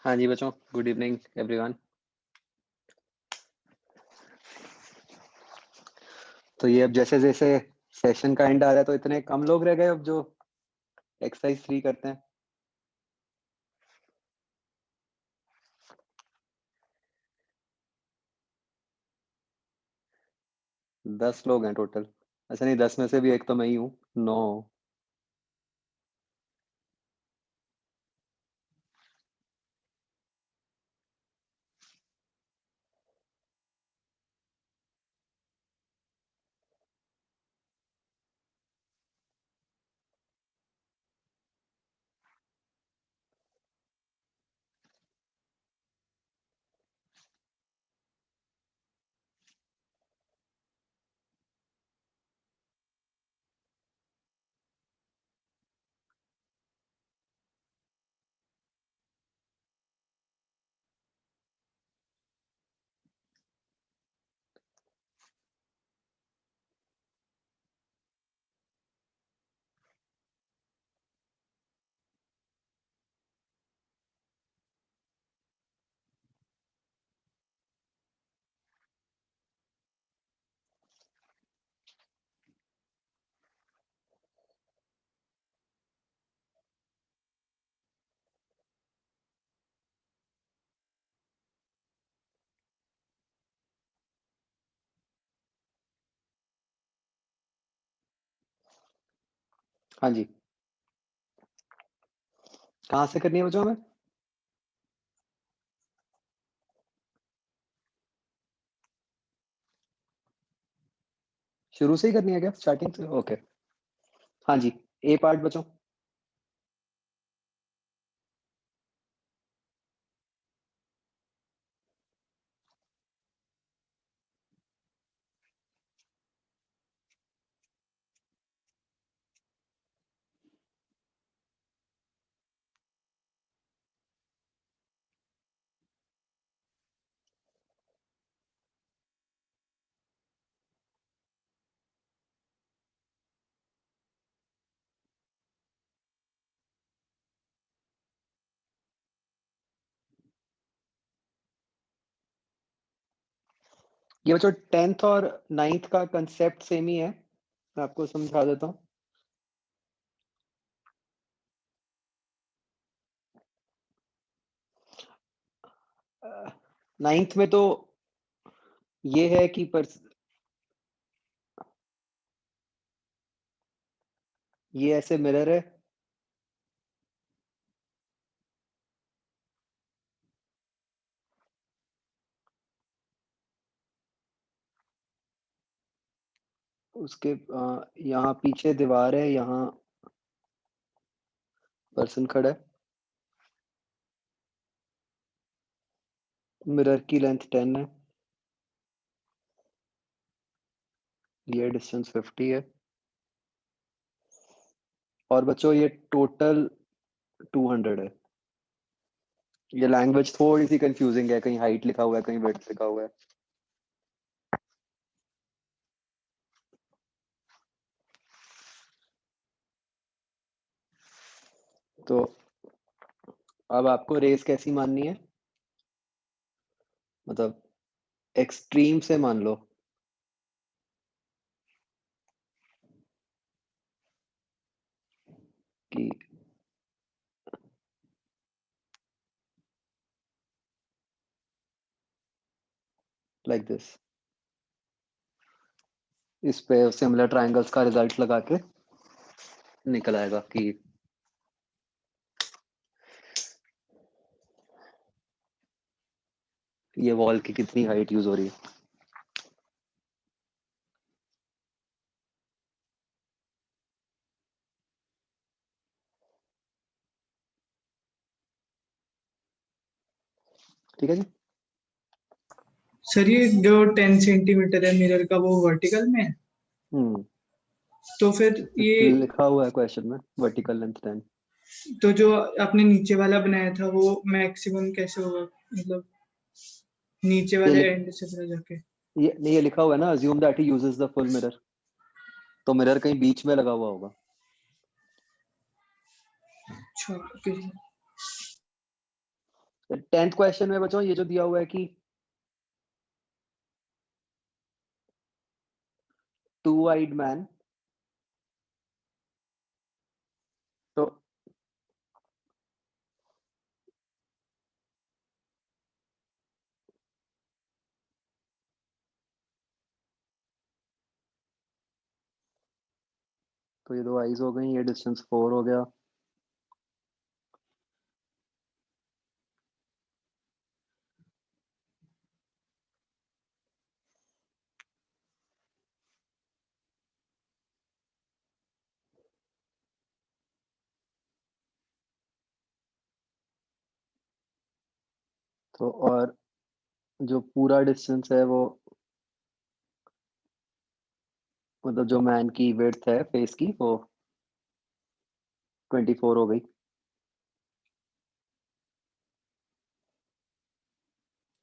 हाँ जी बच्चों, good evening everyone. तो ये अब जैसे जैसे सेशन का एंड आ रहा है तो इतने कम लोग रह गए अब जो एक्सरसाइज 3 करते हैं। दस लोग हैं टोटल। अच्छा नहीं, 10 में से भी एक तो मैं ही हूँ। 9। हाँ जी, कहाँ से करनी है बच्चों हमें? शुरू से ही करनी है क्या, स्टार्टिंग से? ओके। हाँ जी, ए पार्ट बच्चों। ये बच्चों 10th और 9th का कंसेप्ट सेम ही है, मैं आपको समझा देता हूँ। 9th में तो ये है कि ये ऐसे मिरर है, उसके यहाँ पीछे दीवार है, यहाँ पर्सन खड़ा है। मिरर की लेंथ 10 है, ये डिस्टेंस 50 है। और बच्चों ये टोटल 200 है। ये लैंग्वेज थोड़ी सी कंफ्यूजिंग है, कहीं हाइट लिखा हुआ है, कहीं विड्थ लिखा हुआ है। तो अब आपको रेस कैसी माननी है? मतलब एक्सट्रीम से मान लो कि लाइक दिस। इस पे सिमिलर ट्रायंगल्स का रिजल्ट लगा के निकल आएगा कि ये वॉल की कितनी हाइट यूज हो रही है। ठीक है जी। सर ये जो 10 सेंटीमीटर है मिरर का वो वर्टिकल में है, हम्म तो फिर ये लिखा हुआ है क्वेश्चन में वर्टिकल लेंथ 10। तो जो आपने नीचे वाला बनाया था वो मैक्सिमम कैसे होगा, मतलब नीचे ये वाले लिख एंड से पूरा जाके? ये नहीं, ये लिखा हुआ है ना, assume that he uses the full mirror. तो मिरर कहीं बीच में लगा हुआ होगा। अच्छा ओके। 10th क्वेश्चन में बच्चों ये जो दिया हुआ है कि two-eyed man, तो ये दो आईज हो गई, ये डिस्टेंस 4 हो गया। तो और जो पूरा डिस्टेंस है वो, मतलब जो मैन की विड्थ है फेस की, वो 24 हो गई।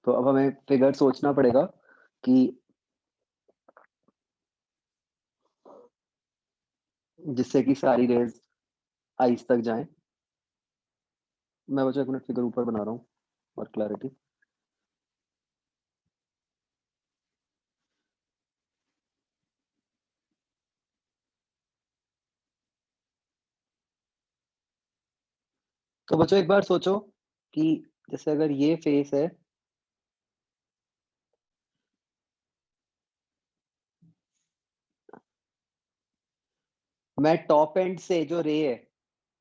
तो अब हमें फिगर सोचना पड़ेगा कि जिससे कि सारी रेज आइस तक जाएं। मैं बच्चों एक मिनट फिगर ऊपर बना रहा हूँ और क्लैरिटी। तो बच्चों एक बार सोचो कि जैसे अगर ये फेस है, मैं टॉप एंड से जो रे है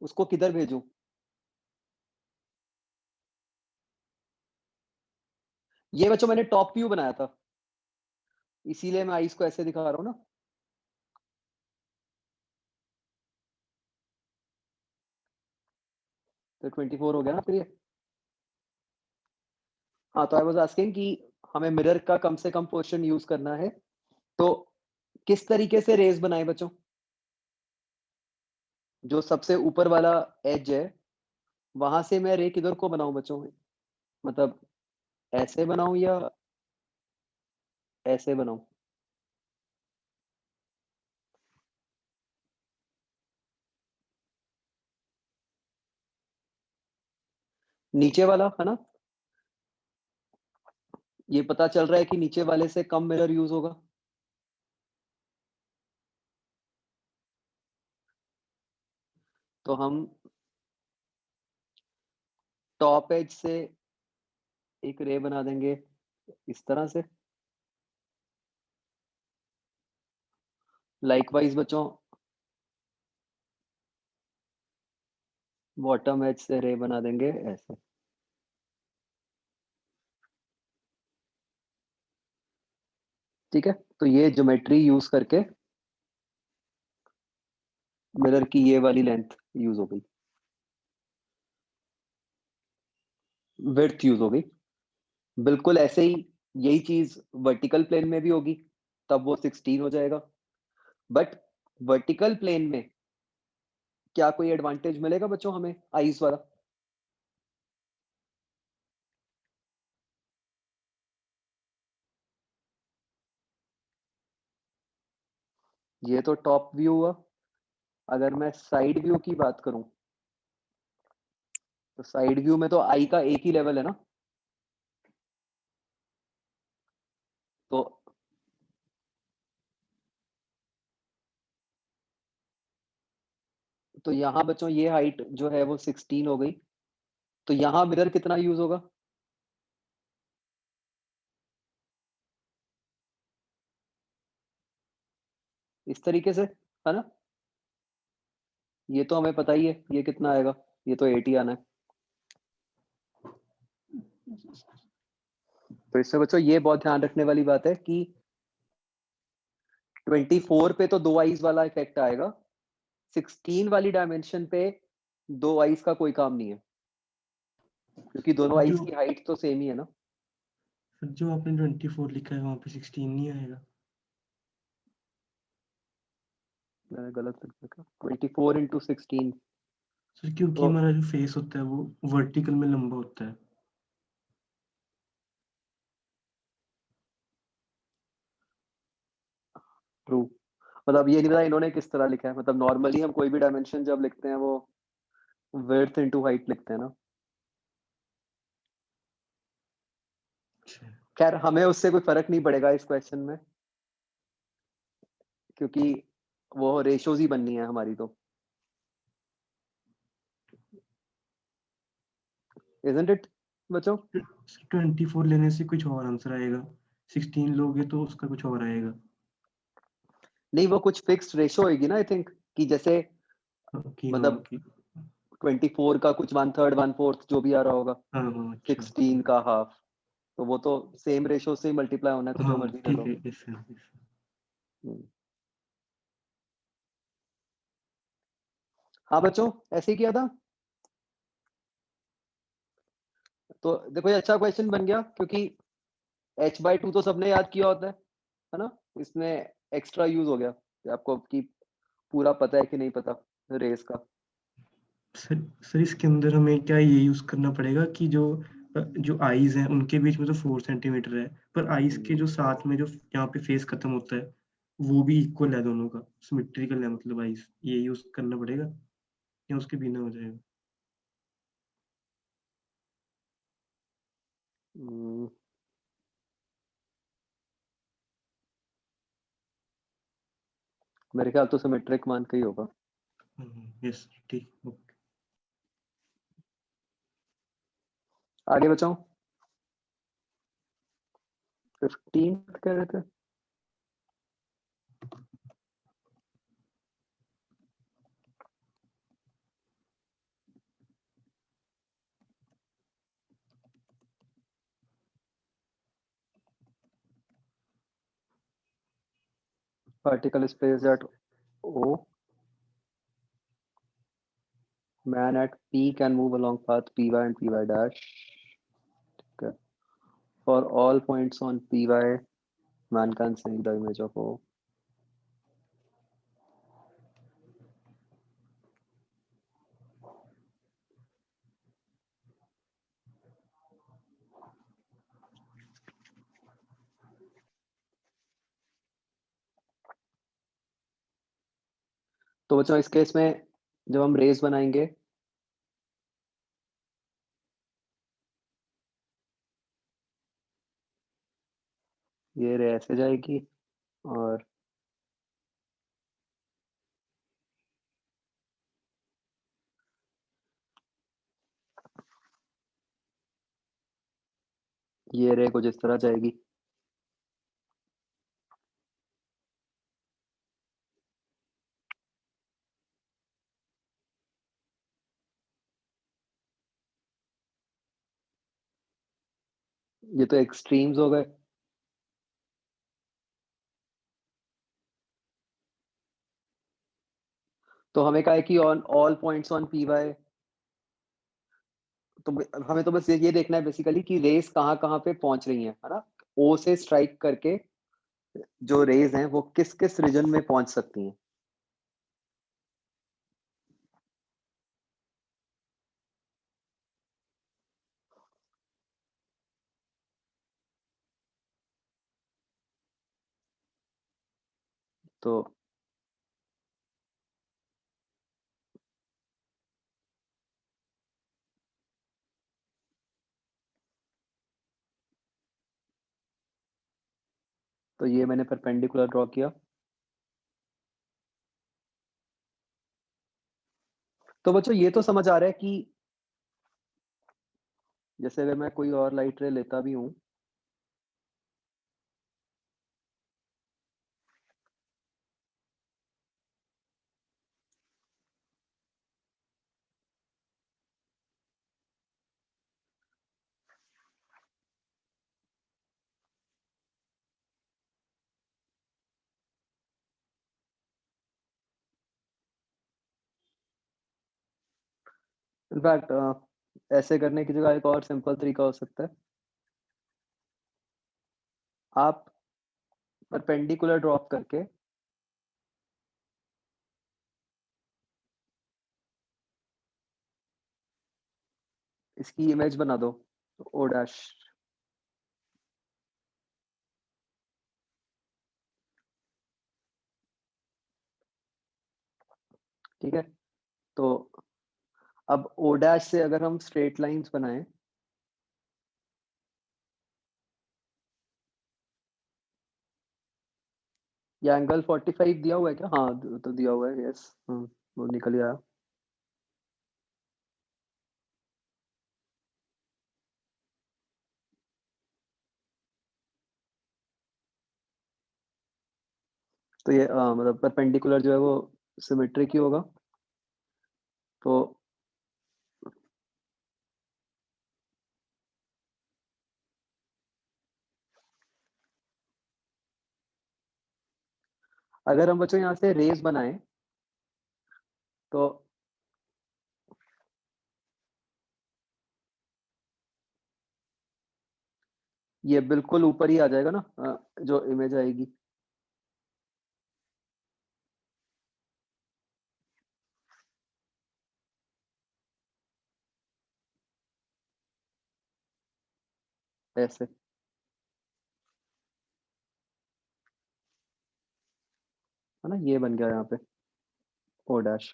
उसको किधर भेजूं? ये बच्चों मैंने टॉप व्यू बनाया था, इसीलिए मैं आइस को ऐसे दिखा रहा हूँ ना। तो 24 हो गया ना फिर ये। हाँ, तो आई वाज आस्किंग कि हमें मिरर का कम से कम पोर्शन यूज करना है, तो किस तरीके से रेज बनाए बच्चों? जो सबसे ऊपर वाला एज है वहां से मैं रे किधर को बनाऊं बच्चों? मतलब ऐसे बनाऊं या ऐसे बनाऊं? नीचे वाला है ना? ये पता चल रहा है कि नीचे वाले से कम मिरर यूज होगा। तो हम टॉप एज से एक रे बना देंगे इस तरह से। लाइकवाइज बच्चों बॉटम एज से रे बना देंगे ऐसे। ठीक है, तो ये ज्योमेट्री यूज करके मिरर की ये वाली लेंथ यूज हो गई, विड्थ यूज हो गई। बिल्कुल ऐसे ही यही चीज वर्टिकल प्लेन में भी होगी, तब वो 16 हो जाएगा। बट वर्टिकल प्लेन में क्या कोई एडवांटेज मिलेगा बच्चों हमें आइस वाला? ये तो टॉप व्यू हुआ। अगर मैं साइड व्यू की बात करूं, तो साइड व्यू में तो आई का एक ही लेवल है ना। तो यहाँ बच्चों ये हाइट जो है वो 16 हो गई। तो यहाँ मिरर कितना यूज होगा? इस तरीके से, है ना? ये तो हमें पता ही है ये कितना आएगा, ये तो 80 आना है। तो इससे बच्चों ये बहुत ध्यान रखने वाली बात है कि 24 पे तो दो आइज वाला इफेक्ट आएगा, 16 वाली डायमेंशन पे दो आइज का कोई काम नहीं है, क्योंकि दोनों आइज जो की हाइट तो सेम ही है ना। जो आपने 24 लिखा है वहां पे 16 नहीं आएगा? मैंने गलत लिख दिया, 24 इंटू 16। सर क्योंकि तो हमारा जो फेस होता है वो वर्टिकल में लंबा होता है। ट्रू, मतलब ये नहीं पता इन्होंने किस तरह लिखा है। मतलब नॉर्मली हम कोई भी डायमेंशन जब लिखते हैं वो विड्थ इंटू हाइट लिखते हैं ना। खैर हमें उससे कोई फर्क नहीं पड़ेगा इस क्वेश्चन में, क्योंकि वो रेशियोज ही बननी है हमारी तो, isn't it बच्चों? 24 लेने से कुछ और आंसर आएगा, 16 लोगे तो उसका कुछ और आएगा। नहीं, वो कुछ फिक्स्ड रेशियो होगी ना, आई थिंक, कि जैसे कि मतलब कि 24 का कुछ 1/3 1/4 जो भी आ रहा होगा, अच्छा 16 का हाफ, तो वो तो सेम रेशियो से मल्टीप्लाई होना है, तो जो हाँ मर्जी ले ठीक लो। है, yes, yes. हम्म। हाँ बच्चों, ऐसे ही किया था। तो देखो ये अच्छा क्वेश्चन बन गया, क्योंकि h/2 तो सबने याद किया होता है ना? इसमें एक्स्ट्रा यूज हो गया कि आपको कि पूरा पता है कि नहीं पता रेस का। सर इसके अंदर हमें क्या ये यूज करना पड़ेगा कि जो आईज हैं उनके बीच में तो 4 सेंटीमीटर है, पर आईज के जो साथ में जो यहाँ पे फेस खत्म होता है वो भी इक्वल है, दोनों का सिमेट्रिकल है, मतलब आईज, ये यूज करना पड़ेगा या उसके बिना हो जाएगा? हम्म, मेरे ख्याल तो सिमेट्रिक मान के ही होगा। यस ठीक, ओके। आगे बचाओ। 15 कह रहे थे। Particle is placed at O. Man at P can move along path Py and Py dash. Okay. For all points on Py, man can see the image of O. तो बच्चों इस case में जब हम रेस बनाएंगे, ये रे ऐसे जाएगी और ये रे कुछ इस तरह जाएगी। ये तो एक्सट्रीम्स हो गए। तो हमें कहा है कि on all points on P Y, तो हमें तो बस ये देखना है बेसिकली कि रेस कहाँ कहाँ पे पहुंच रही है ना? ओ से स्ट्राइक करके जो रेज हैं वो किस किस रीजन में पहुंच सकती हैं। तो ये मैंने परपेंडिकुलर ड्रॉ किया। तो बच्चों ये तो समझ आ रहा है कि जैसे अगर मैं कोई और लाइट रे लेता भी हूँ, इनफैक्ट ऐसे करने की जगह एक और सिंपल तरीका हो सकता है। आप परपेंडिकुलर ड्रॉप करके इसकी इमेज बना दो ओ डैश। ठीक है, तो अब ओ डैश से अगर हम स्ट्रेट लाइंस बनाएं, ये एंगल 45 दिया हुआ है क्या? हाँ तो दिया हुआ है, यस। वो निकल गया। तो ये मतलब परपेंडिकुलर जो है वो सिमेट्रिक ही होगा। तो अगर हम बच्चों यहाँ से रेस बनाएं तो ये बिल्कुल ऊपर ही आ जाएगा ना, जो इमेज आएगी। ऐसे है ना, ये बन गया यहाँ पे ओ डैश।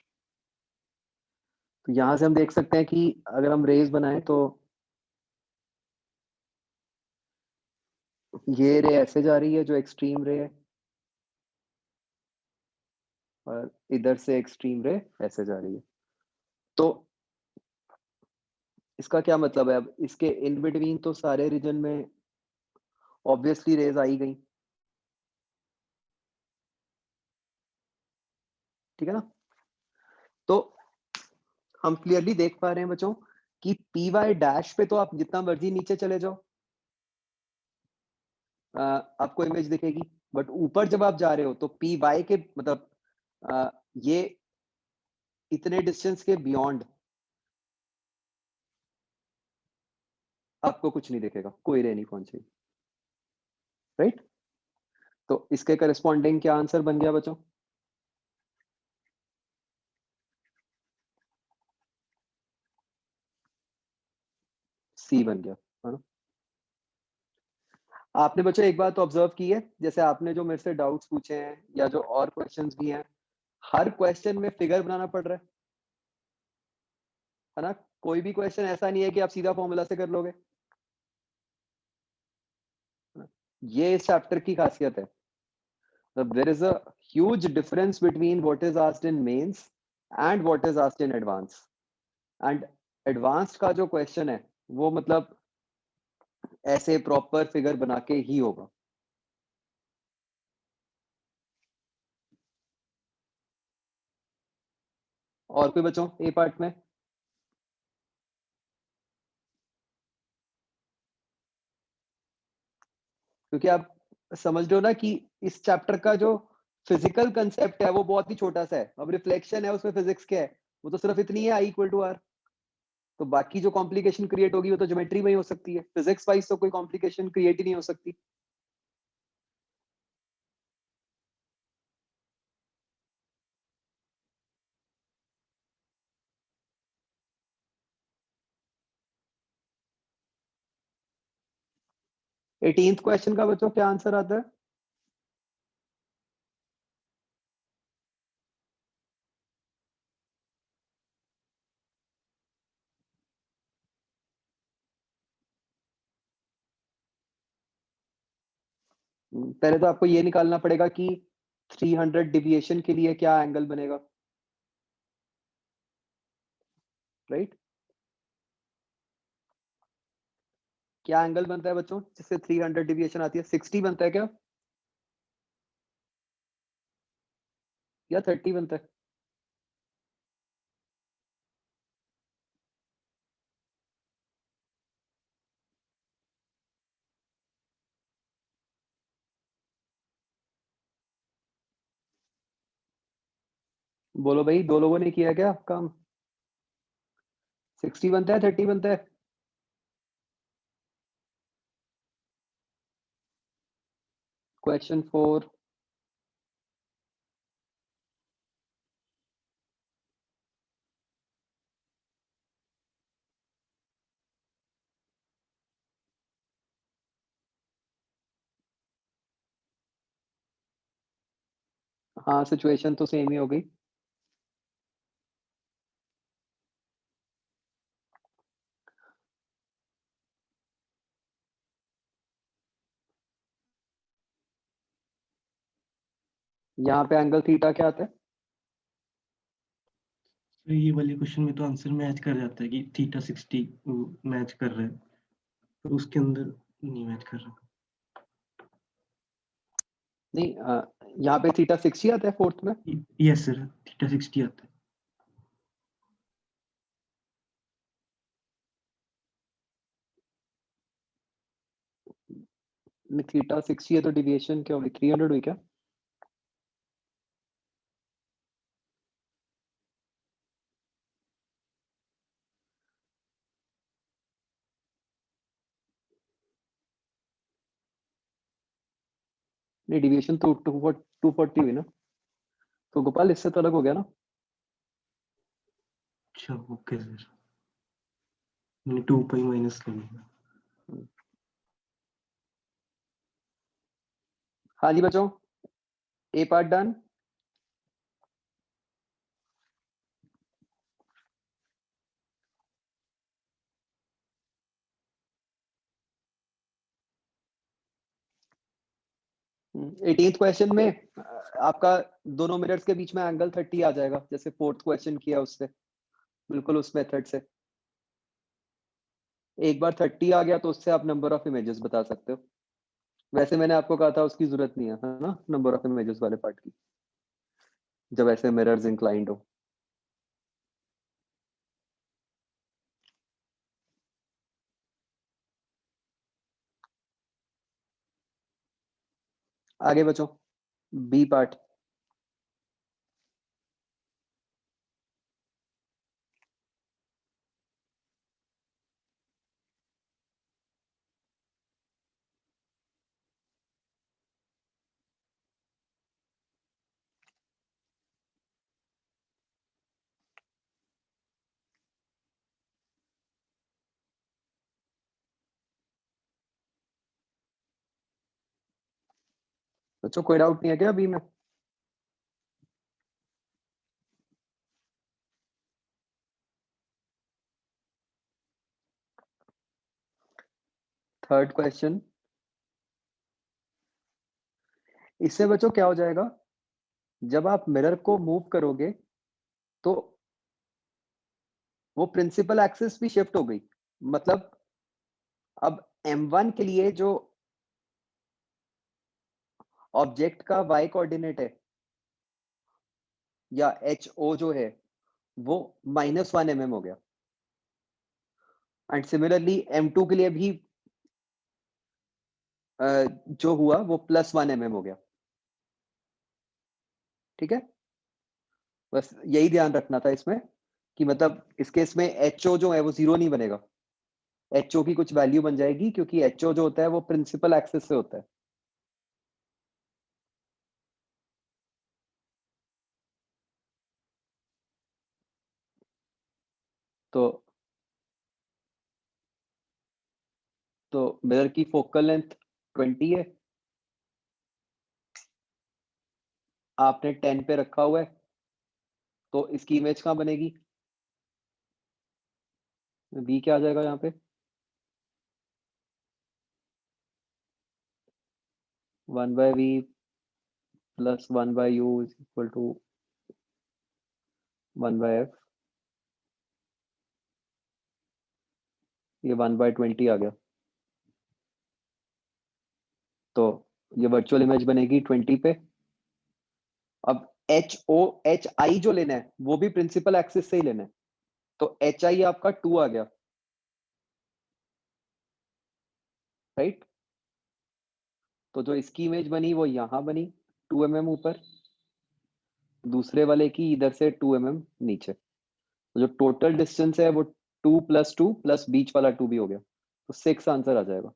तो यहाँ से हम देख सकते हैं कि अगर हम रेस बनाएं तो ये रे ऐसे जा रही है जो एक्सट्रीम रे है, और इधर से एक्सट्रीम रे ऐसे जा रही है। तो इसका क्या मतलब है? अब इसके इन बिटवीन तो सारे रीजन में ऑब्वियसली रेज आई गई, ठीक है ना। तो हम क्लियरली देख पा रहे हैं बच्चों कि पी वाई डैश पे तो आप जितना मर्जी नीचे चले जाओ, आपको इमेज दिखेगी। बट ऊपर जब आप जा रहे हो तो पी वाई के मतलब ये इतने डिस्टेंस के बियॉन्ड आपको कुछ नहीं दिखेगा, कोई रे नहीं पहुंचेगी, राइट। तो इसके करस्पॉन्डिंग क्या आंसर बन गया बच्चों? सी बन गया, है ना। आपने बच्चों एक बात तो ऑब्जर्व की है, जैसे आपने जो मेरे से डाउट्स पूछे हैं या जो और क्वेश्चंस भी हैं, हर क्वेश्चन में फिगर बनाना पड़ रहा है ना। कोई भी क्वेश्चन ऐसा नहीं है कि आप सीधा फॉर्मूला से कर लोगे, है ना? ये इस चैप्टर की खासियत है। There is a huge difference between what is asked in mains and what is asked in advance. And advanced का जो क्वेश्चन है वो मतलब ऐसे प्रॉपर फिगर बना के ही होगा। और कोई बच्चों ए पार्ट में? क्योंकि आप समझ रहे हो ना कि इस चैप्टर का जो फिजिकल कंसेप्ट है वो बहुत ही छोटा सा है। अब रिफ्लेक्शन है, उसमें फिजिक्स क्या है? वो तो सिर्फ इतनी है, आई इक्वल टू आर। तो बाकी जो कॉम्प्लिकेशन क्रिएट होगी वो तो ज्योमेट्री में ही हो सकती है, फिजिक्स वाइज तो कोई कॉम्प्लिकेशन क्रिएट ही नहीं हो सकती। 18th क्वेश्चन का बच्चों क्या आंसर आता है? पहले तो आपको ये निकालना पड़ेगा कि 300 डिविएशन के लिए क्या एंगल बनेगा, राइट। क्या एंगल बनता है बच्चों जिससे 300 डिविएशन आती है? 60 बनता है क्या, या 30 बनता है? बोलो भाई, दो लोगों ने किया क्या काम? 60 बनता है, 30 बनता है? क्वेश्चन 4। हाँ, सिचुएशन तो सेम ही हो गई। यहाँ पे एंगल थीटा क्या आता है? तो ये वाले क्वेश्चन में तो आंसर मैच कर जाता है कि थीटा 60 मैच कर रहा है, पर उसके अंदर नहीं मैच कर रहा। नहीं, यहाँ पे थीटा 60 आता है फोर्थ में। यस सर, थीटा 60 आता है। थीटा 60 है तो डिविएशन क्या हुई, 300 हुई क्या? नहीं, डिविएशन तो 240 हुई ना, तो गोपाल इससे तो अलग हो गया ना। अच्छा ओके सर, मैंने 2 पाई माइनस कर लिया। हाँ जी बच्चों, ए पार्ट डन। एटीन्थ क्वेश्चन में आपका दोनों मिरर्स के बीच में एंगल 30 आ जाएगा, जैसे फोर्थ क्वेश्चन किया उससे, बिल्कुल उस मेथड से। एक बार 30 आ गया तो उससे आप नंबर ऑफ इमेजेस बता सकते हो। वैसे मैंने आपको कहा था उसकी जरूरत नहीं है ना, नंबर ऑफ इमेजेस वाले पार्ट की, जब ऐसे मिरर्स इंक्लाइंड हो। आगे बच्चों, बी पार्ट। बच्चों कोई डाउट नहीं है क्या अभी में? थर्ड क्वेश्चन, इससे बच्चों क्या हो जाएगा, जब आप मिरर को मूव करोगे तो वो प्रिंसिपल एक्सिस भी शिफ्ट हो गई। मतलब अब m1 के लिए जो ऑब्जेक्ट का y कोऑर्डिनेट है या HO जो है वो -1 mm हो गया, एंड सिमिलरली m2 के लिए भी जो हुआ वो +1 mm हो गया। ठीक है, बस यही ध्यान रखना था इसमें कि मतलब इस केस में HO जो है वो 0 नहीं बनेगा, HO की कुछ वैल्यू बन जाएगी, क्योंकि HO जो होता है वो प्रिंसिपल एक्सिस से होता है। तो मिरर की फोकल लेंथ 20 है, आपने 10 पे रखा हुआ है, तो इसकी इमेज कहाँ बनेगी? बी क्या आ जाएगा यहाँ पे? 1/v + 1/u = 1/f। ये 1/20 आ गया, तो ये वर्चुअल इमेज बनेगी 20 पे। अब HI जो लेना है वो भी प्रिंसिपल एक्सिस से ही लेना है, तो HI आपका 2 आ गया, राइट। तो जो इसकी इमेज बनी वो यहाँ बनी 2 mm ऊपर, दूसरे वाले की इधर से 2 mm नीचे। तो जो टोटल डिस्टेंस है वो 2 + 2 + बीच वाला 2 भी हो गया, तो 6 आंसर आ जाएगा।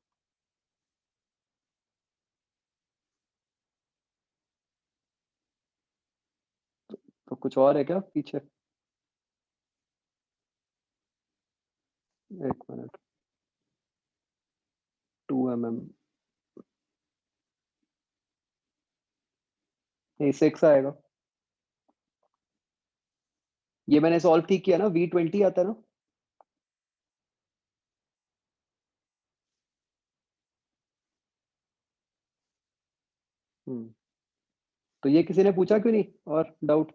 तो कुछ और है क्या पीछे? एक मिनट, 2 mm नहीं 6 आएगा। ये मैंने सॉल्व ठीक किया ना, V20 आता ना। हम्म तो ये किसी ने पूछा क्यों नहीं और डाउट?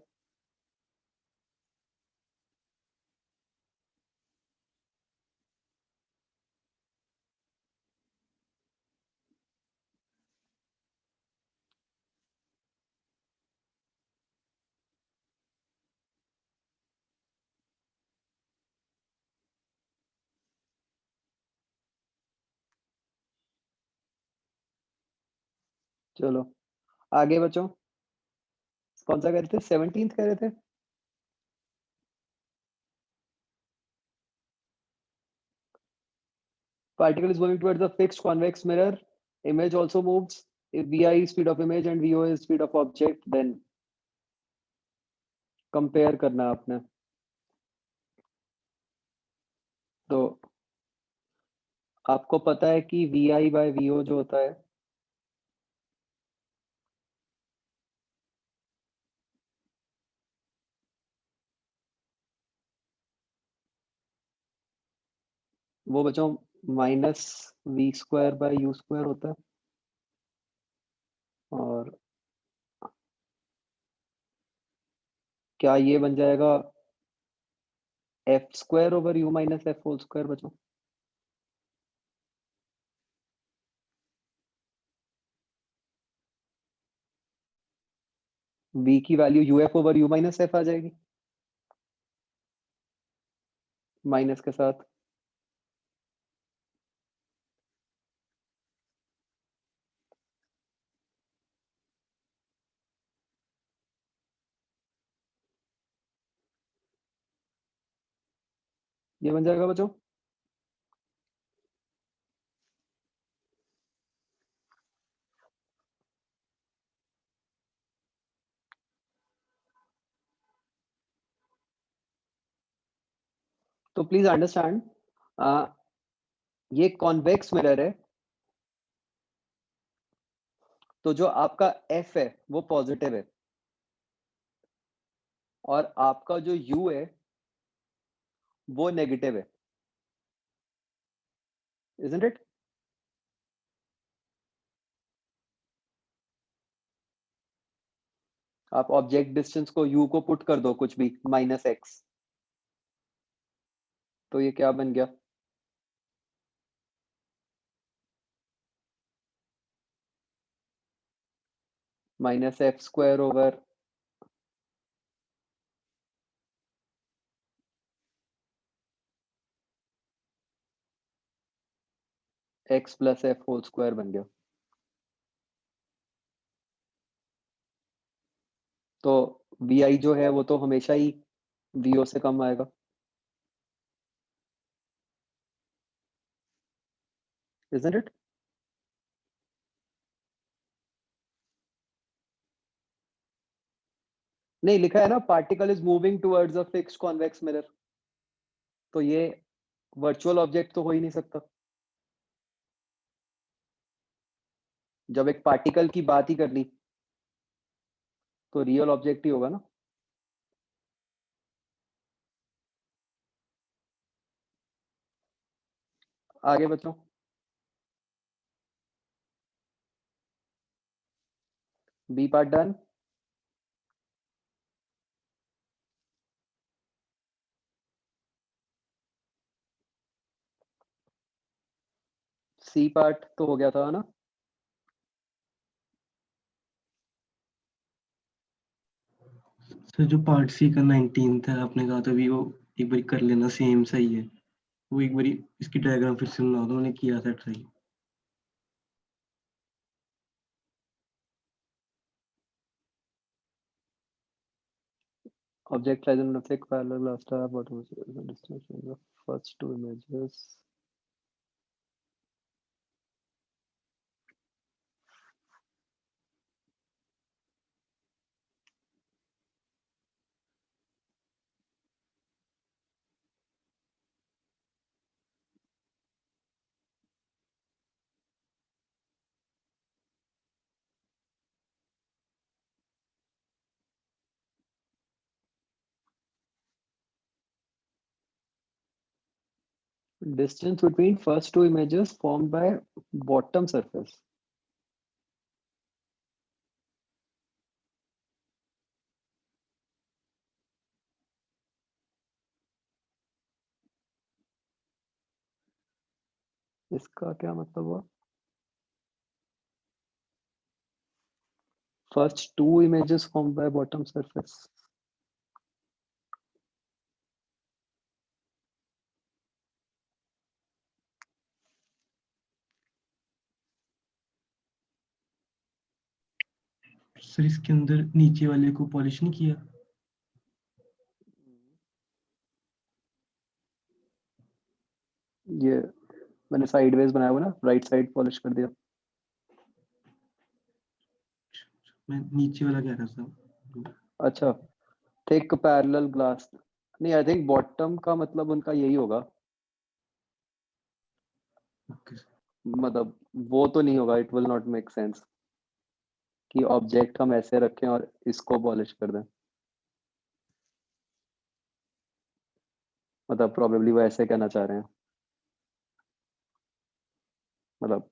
चलो आगे बचो। कौन सा कह रहे थे? 17th कह रहे थे? Particle is moving towards a fixed convex mirror. Image also moves. If vi is speed of image and vo is speed of object, then compare करना आपने। तो आपको पता है कि vi by vo जो होता है वो बच्चों minus V square by U square होता है, और क्या ये बन जाएगा F square over U minus F whole square बच्चों? v की value U F over U minus F आ जाएगी माइनस के साथ। ये बन जाएगा बच्चों। तो प्लीज अंडरस्टैंड, ये कॉन्वेक्स मिरर है, तो जो आपका एफ है वो पॉजिटिव है और आपका जो यू है वो नेगेटिव है, इजंट इट? आप ऑब्जेक्ट डिस्टेंस को यू को पुट कर दो कुछ भी माइनस एक्स, तो ये क्या बन गया? Minus F square over X plus F whole square बन गया। तो वी आई जो है वो तो हमेशा ही वीओ से कम आएगा, इजंट इट? नहीं, लिखा है ना particle is moving towards a fixed convex mirror, तो ये वर्चुअल ऑब्जेक्ट तो हो ही नहीं सकता। जब एक पार्टिकल की बात ही कर ली तो रियल ऑब्जेक्ट ही होगा ना। आगे बच्चों, B part done. C part तो हो गया था ना? सर जो पार्ट सी का 19th है आपने कहा था भी वो एक बार कर लेना, सेम सही है। वो एक बार इसकी डायग्राम फिर से बना दो, मैंने किया था try. Object lies in a thick parallel glass slab. What was the distance between the first two images? Distance between first two images formed by bottom surface. इसका क्या मतलब हुआ? First two images formed by bottom surface. Sir इसके अंदर नीचे वाले को polish नहीं किया? ये मैंने साइडवेज बनाया हुआ ना, राइट साइड पॉलिश कर दिया। मैं नीचे वाला कह रहा था। अच्छा, थिक पैरेलल ग्लास। नहीं, आई थिंक बॉटम का मतलब उनका यही होगा। Okay sir. मतलब वो तो नहीं होगा, it will not make sense कि ऑब्जेक्ट हम ऐसे रखें और इसको पॉलिश कर दें। मतलब प्रोबेबली वो ऐसे कहना चाह रहे हैं, मतलब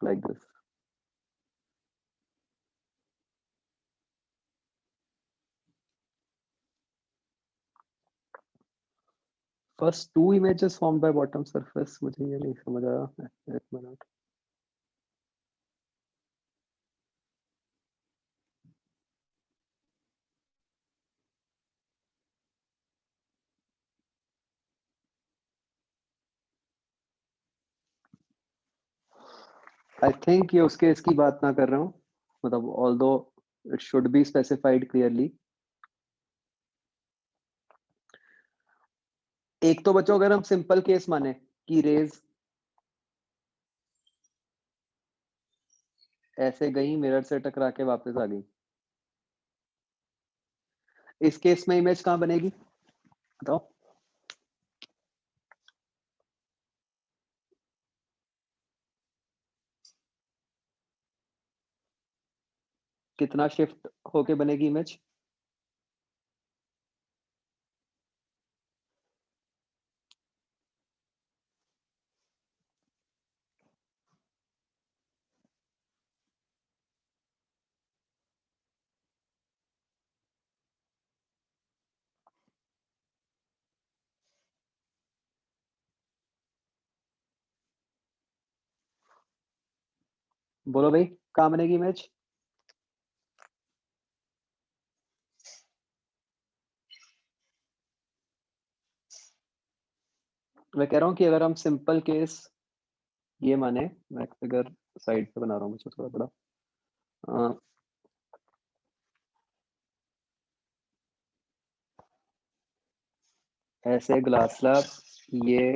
like this. First two images formed by bottom surface, मुझे ये नहीं समझ आया। एक मिनट। आई थिंक ये उसके इसकी बात ना कर रहा हूँ, मतलब although it should be specified clearly. एक तो बच्चों अगर हम सिंपल केस माने कि रेज ऐसे गई, मिरर से टकरा के वापस आ गई, इस केस में इमेज कहाँ बनेगी बताओ? कितना शिफ्ट होके बनेगी इमेज? बोलो भाई, कहाँ बनेगी इमेज? मैं कह रहा हूँ कि अगर हम सिंपल केस ये माने, मैं फिगर साइड पे बना रहा हूँ, मुझे थोड़ा बड़ा। ऐसे ग्लास स्लैब ये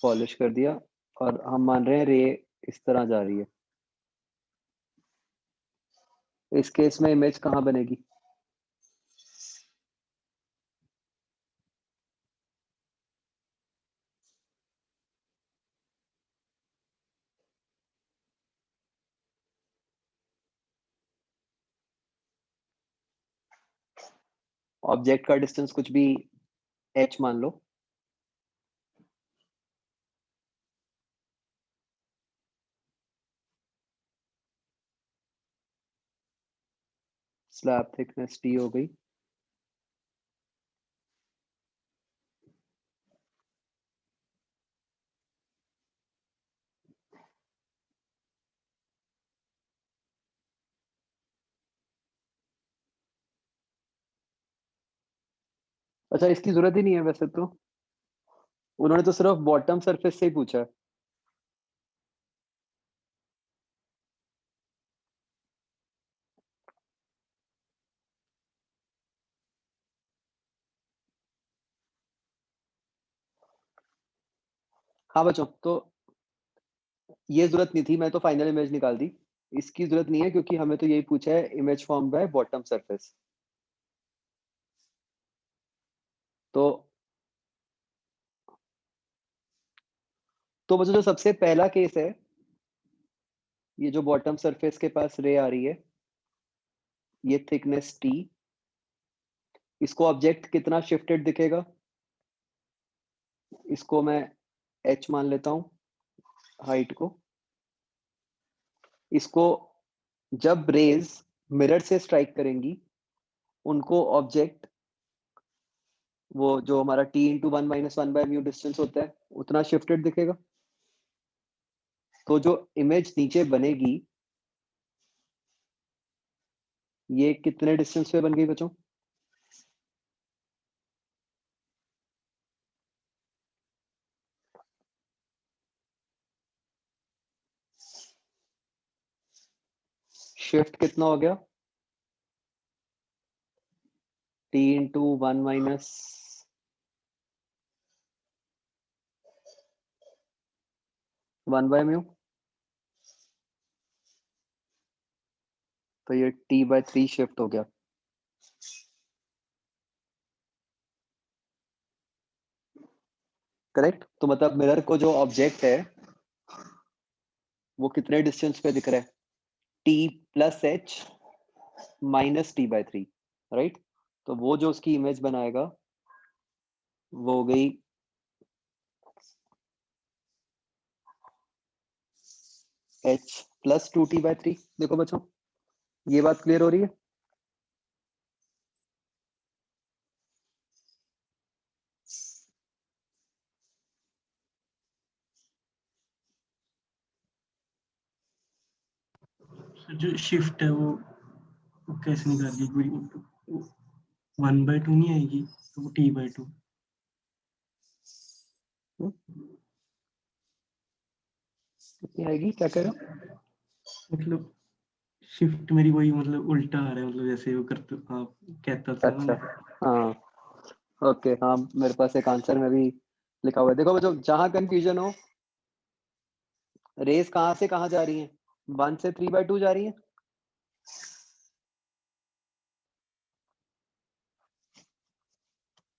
पॉलिश कर दिया और हम मान रहे हैं रे इस तरह जा रही है। इस केस में इमेज कहाँ बनेगी? ऑब्जेक्ट का डिस्टेंस कुछ भी h मान लो, स्लैब थिकनेस t हो गई। अच्छा, इसकी जरूरत ही नहीं है वैसे तो, उन्होंने तो सिर्फ बॉटम सरफेस से ही पूछा है। हाँ बच्चों, तो ये जरूरत नहीं थी, मैं तो फाइनल इमेज निकाल दी। इसकी जरूरत नहीं है क्योंकि हमें तो यही पूछा है image form by bottom surface. तो बच्चों जो सबसे पहला केस है, ये जो बॉटम सरफेस के पास रे आ रही है, ये थिकनेस t, इसको ऑब्जेक्ट कितना शिफ्टेड दिखेगा? इसको मैं h मान लेता हूं, हाइट को। इसको जब रेज मिरर से स्ट्राइक करेंगी, उनको ऑब्जेक्ट वो जो हमारा t into 1 minus 1 by mu distance होता है उतना शिफ्टेड दिखेगा। तो जो इमेज नीचे बनेगी ये कितने डिस्टेंस पे बन गई बच्चों? शिफ्ट कितना हो गया? t into 1 minus 1 by mu, तो ये t/3 शिफ्ट हो गया। करेक्ट। तो मतलब मिरर को जो ऑब्जेक्ट है वो कितने डिस्टेंस पे दिख रहा है? t plus h minus t/3, right. तो वो जो उसकी इमेज बनाएगा वो हो गई h प्लस 2t/3। देखो बच्चों ये बात क्लियर हो रही है? जो शिफ्ट है वो कैसे निकालिए? कोई 1/2 नहीं आएगी तो वो t/2। कितनी आएगी? क्या कह रहे हो? मतलब शिफ्ट मेरी वही मतलब उल्टा आ रहा है, मतलब जैसे वो करते आप कहता था ना। अच्छा हाँ ओके, हाँ मेरे पास एक आंसर में भी लिखा हुआ है। देखो बच्चों जहां कंफ्यूजन हो, रेस कहां से कहां जा रही है? 1 से 3/2 जा रही है।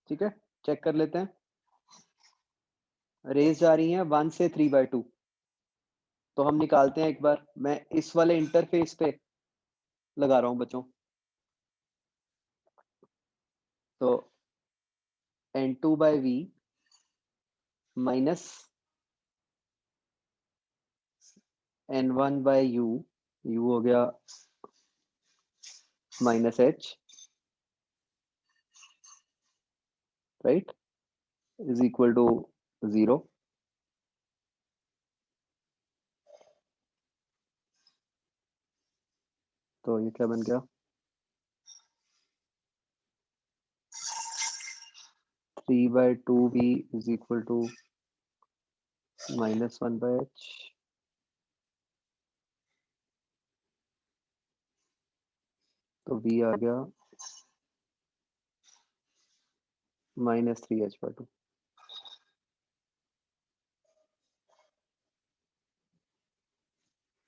ठीक है, चेक कर लेते हैं। रेस जा रही है 1 से 3/2, तो हम निकालते हैं एक बार। मैं इस वाले इंटरफेस पे लगा रहा हूं बच्चों। तो n2/v माइनस n1/u, u हो गया minus h, right, is equal to 0। तो ये क्या बन गया? 3/2v is equal to minus 1/h। तो v आ गया माइनस 3h/2।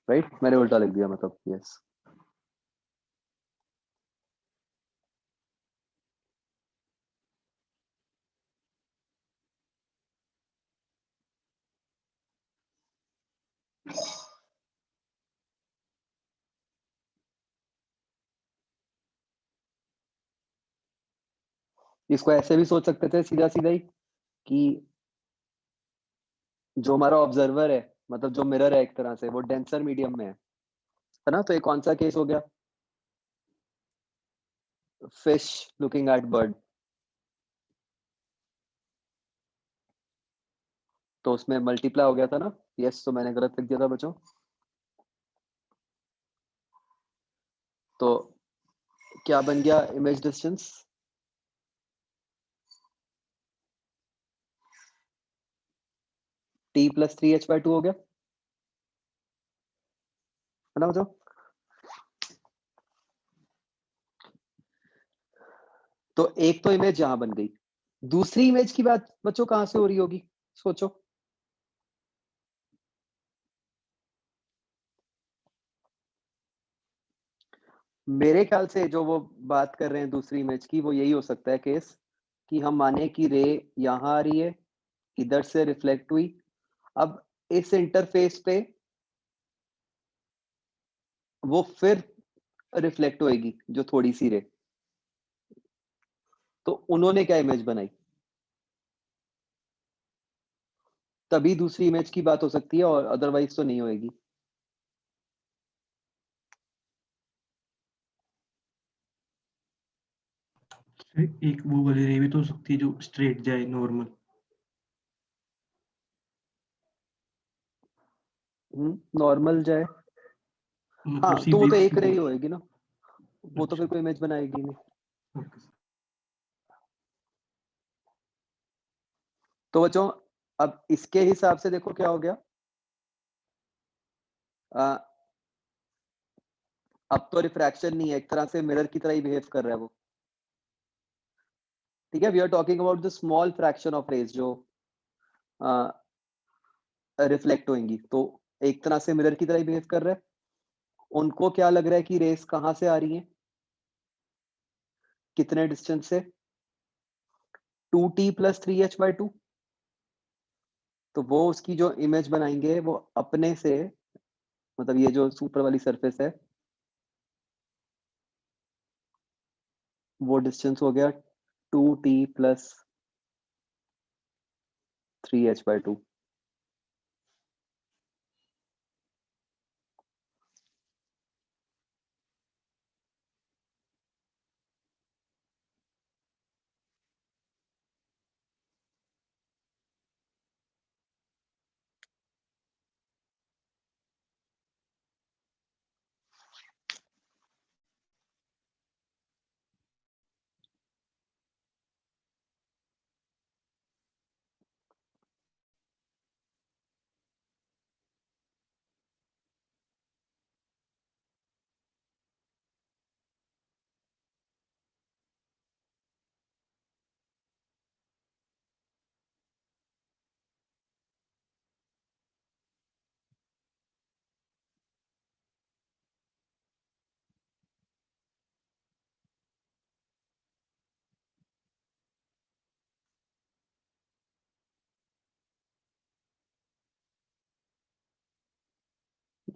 राइट, मैंने उल्टा लिख दिया मतलब। यस इसको ऐसे भी सोच सकते थे सीधा सीधा ही कि जो हमारा ऑब्जर्वर है, मतलब जो मिरर है एक तरह से, वो डेंसर मीडियम में है ना। तो ये कौन सा केस हो गया? Fish looking at bird. तो उसमें मल्टीप्लाई हो गया था ना। यस, तो मैंने गलत लिख दिया था बच्चों। तो क्या बन गया image distance? t plus 3h/2 हो गया, है ना बच्चों। तो एक तो इमेज यहां बन गई। दूसरी इमेज की बात बच्चों कहां से हो रही होगी? सोचो। मेरे ख्याल से जो वो बात कर रहे हैं दूसरी इमेज की, वो यही हो सकता है केस कि हम माने कि रे यहां आ रही है, इधर से रिफ्लेक्ट हुई, अब इस इंटरफेस पे वो फिर रिफ्लेक्ट होएगी जो थोड़ी सी रे। तो उन्होंने क्या इमेज बनाई, तभी दूसरी इमेज की बात हो सकती है, और अदरवाइज तो नहीं होएगी। एक वो वाली रे भी तो हो सकती है जो स्ट्रेट जाए नॉर्मल। नॉर्मल जाए, मतलब हाँ तो वो सीधी। तो एक रे ही होएगी ना, वो तो फिर अच्छा, कोई इमेज बनाएगी नहीं। ओके। तो बच्चों अब इसके हिसाब से देखो क्या हो गया, आ, अब तो रिफ्रैक्शन नहीं है, एक तरह से मिरर की तरह ही बिहेव कर रहा है वो। ठीक है, we are talking about the small fraction of rays जो रिफ्लेक्ट होंगी, तो एक तरह से मिरर की तरह ही बिहेव कर रहा है। उनको क्या लग रहा है कि रेस कहां से आ रही है, कितने डिस्टेंस से, 2t प्लस 3h/2। तो वो उसकी जो इमेज बनाएंगे वो अपने से, मतलब ये जो सुपर वाली सरफेस है वो डिस्टेंस हो गया 2t प्लस 3h/2।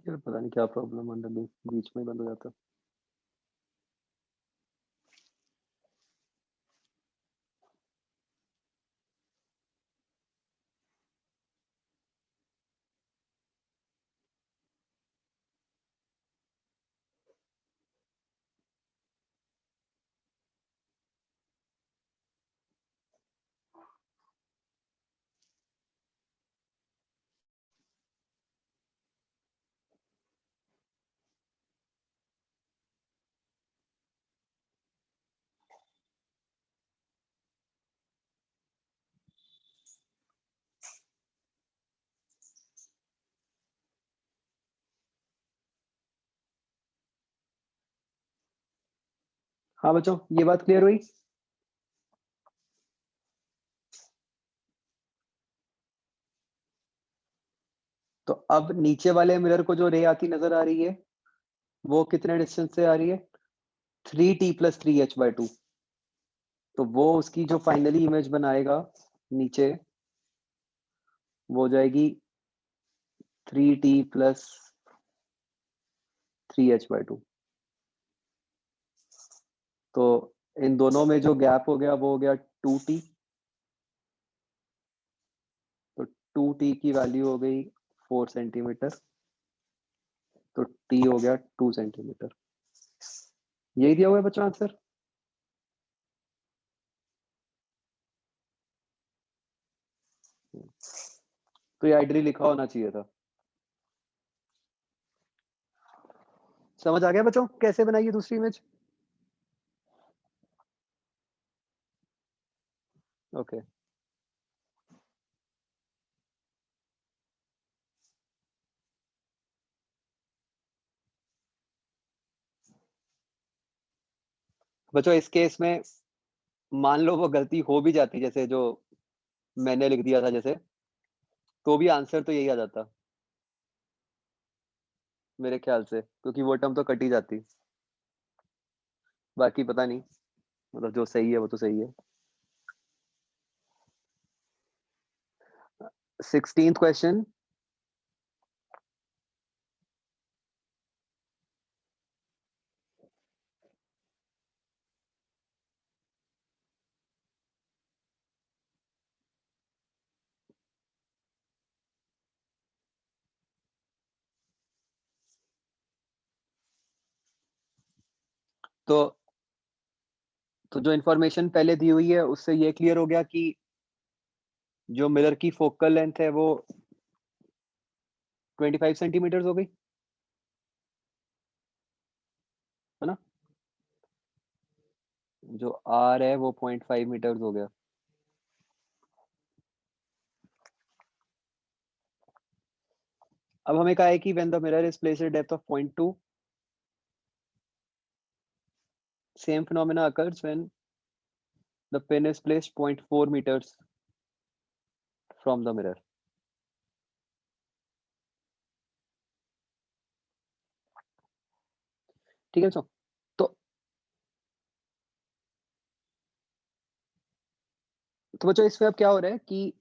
यार पता नहीं क्या प्रॉब्लम अंदर बीच में बंद हो जाता। हाँ बच्चों, ये बात क्लियर हुई। तो अब नीचे वाले मिरर को जो रे आती नजर आ रही है वो कितने डिस्टेंस से आ रही है, 3t प्लस 3h/2। तो वो उसकी जो फाइनली इमेज बनाएगा नीचे वो हो जाएगी 3t प्लस 3h/2। तो इन दोनों में जो गैप हो गया वो हो गया 2t। तो 2t की वैल्यू हो गई 4 सेंटीमीटर। तो t हो गया 2 सेंटीमीटर। यही दिया हुआ है बच्चों आंसर। तो ये आइडियली लिखा होना चाहिए था। समझ आ गया बच्चों कैसे बनाई है दूसरी इमेज? ओके। बच्चों इस केस में मान लो वो गलती हो भी जाती, जैसे जो मैंने लिख दिया था जैसे, तो भी आंसर तो यही आ जाता मेरे ख्याल से, क्योंकि वो टर्म तो कट ही जाती। बाकी पता नहीं, मतलब जो सही है वो तो सही है। 16th question. तो तो जो इन्फॉर्मेशन पहले दी हुई है उससे ये क्लियर हो गया कि जो मिरर की फोकल लेंथ है वो 25 सेंटीमीटर हो गई, है ना? जो आर है वो 0.5 मीटर हो गया। अब हमें कहा है कि when the mirror is placed at depth of 0.2, same phenomena occurs when the pin is placed 0.4 meters from the mirror. ठीक है बच्चों? तो बच्चों इसमें अब क्या हो रहा है कि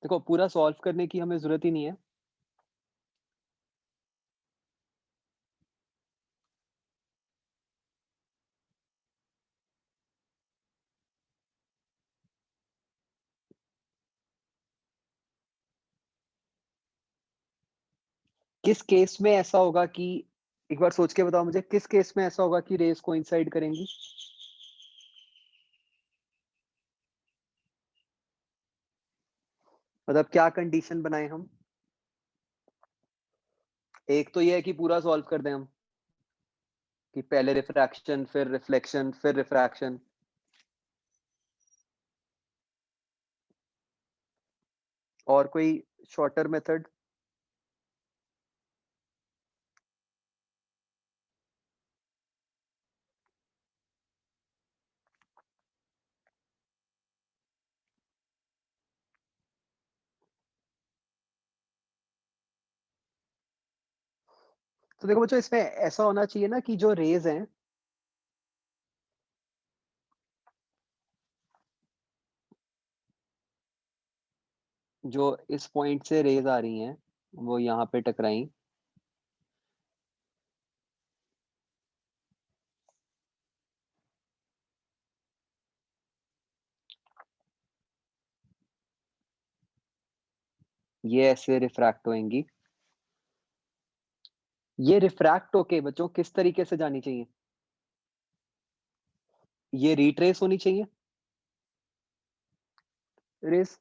देखो पूरा सॉल्व करने की हमें जरूरत ही नहीं है। किस केस में ऐसा होगा कि एक बार सोच के बताओ मुझे, किस केस में ऐसा होगा कि रेस कोइंसाइड करेंगी? मतलब क्या कंडीशन बनाए हम? एक तो ये है कि पूरा सॉल्व कर दें हम, कि पहले रिफ्रैक्शन फिर रिफ्लेक्शन फिर रिफ्रैक्शन। और कोई शॉर्टर मेथड? तो देखो बच्चों इसमें ऐसा होना चाहिए ना कि जो रेज हैं जो इस पॉइंट से रेज आ रही हैं वो यहाँ पे टकराई, ये ऐसे रिफ्रैक्ट होंगी। ये रिफ्रैक्ट होके बच्चों किस तरीके से जानी चाहिए? ये रिट्रेस होनी चाहिए रेस,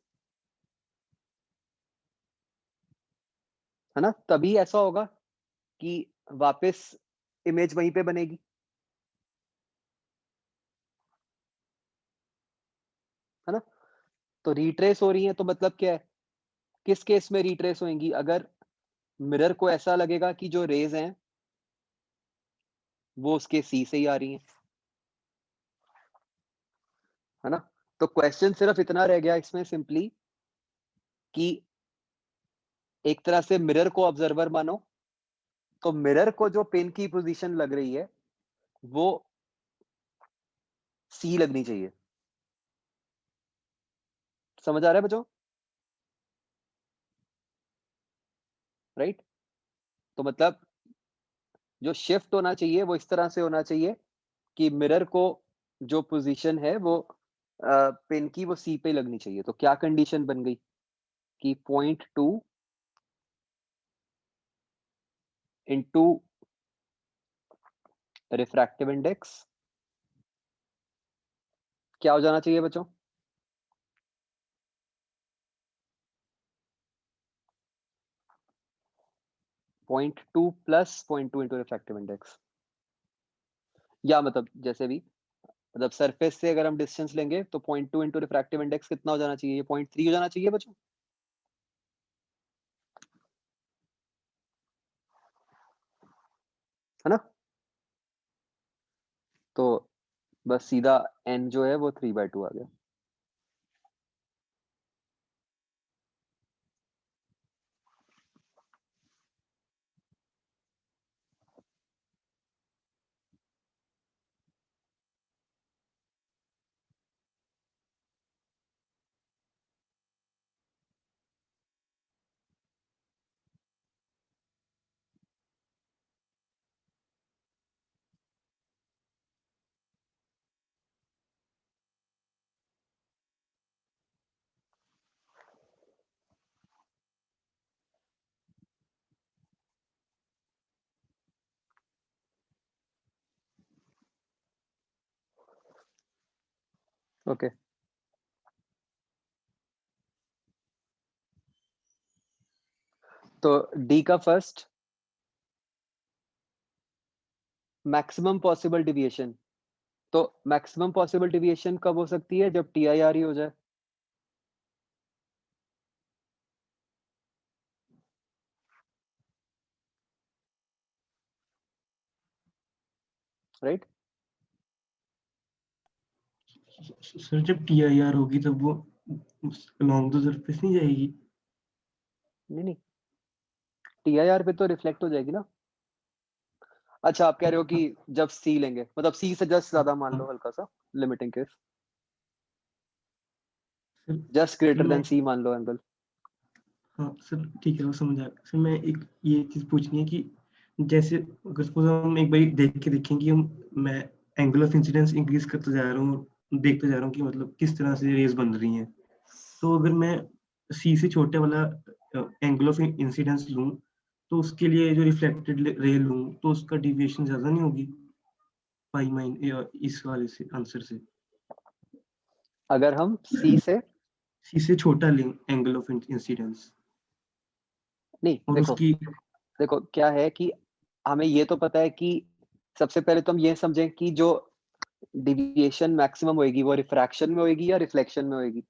है ना? तभी ऐसा होगा कि वापस इमेज वहीं पे बनेगी, है ना? तो रिट्रेस हो रही है तो मतलब क्या है? किस केस में रिट्रेस होंगी? अगर मिरर को ऐसा लगेगा कि जो रेज हैं वो उसके सी से ही आ रही हैं, है ना? तो क्वेश्चन सिर्फ इतना रह गया इसमें सिंपली कि एक तरह से मिरर को ऑब्जर्वर मानो, तो मिरर को जो पिन की पोजीशन लग रही है वो सी लगनी चाहिए। समझ आ रहा है बच्चों? राइट? तो मतलब जो शिफ्ट होना चाहिए वो इस तरह से होना चाहिए कि मिरर को जो पोजीशन है वो पिन की वो सी पे लगनी चाहिए। तो क्या कंडीशन बन गई कि 0.2 इंटू रिफ्रैक्टिव इंडेक्स क्या हो जाना चाहिए बच्चों? 0.2 प्लस 0.2 इंटू रिफ्रैक्टिव इंडेक्स, या मतलब जैसे भी, मतलब सरफेस से अगर हम डिस्टेंस लेंगे तो 0.2 इंटू रिफ्रैक्टिव इंडेक्स कितना हो जाना चाहिए? ये 0.3 हो जाना चाहिए बच्चों, है ना? तो बस सीधा n जो है वो 3/2 आ गया। ओके तो डी का फर्स्ट मैक्सिमम पॉसिबल डिविएशन, तो मैक्सिमम पॉसिबल डिविएशन कब हो सकती है? जब TIR ही हो जाए, राइट? सर जब TIR होगी तब वो along the surface नहीं जाएगी? नहीं TIR पे तो रिफ्लेक्ट हो जाएगी ना। अच्छा आप कह रहे हो कि जब C लेंगे, मतलब C से जस्ट ज्यादा मान लो, हल्का सा limiting case, sir just greater मैं देन C मान लो एंगल। हाँ सर ठीक है, वो समझ आया। सर मैं एक ये चीज पूछनी है कि जैसे अगर सपोज हम एक बार देख के देखें कि मैं एंगल ऑफ इंसिडेंस इंक्रीज करता जा रहा हूँ और देखते जा रहा हूँ कि मतलब किस तरह से रेज बन रही हैं, तो अगर मैं C से छोटे वाला एंगल ऑफ इंसिडेंस लूँ तो उसके लिए जो रिफ्लेक्टेड रे लूँ तो उसका डिविएशन ज्यादा नहीं होगी पाई माइन इस वाले से आंसर से? अगर हम C से छोटा लें एंगल ऑफ इंसिडेंस नहीं, और उसकी देखो क्या है कि हमें ये तो पता है कि सबसे पहले तो हम ये समझें कि जो डिविएशन मैक्सिमम होएगी वो रिफ्रैक्शन में होएगी या रिफ्लेक्शन में होएगी।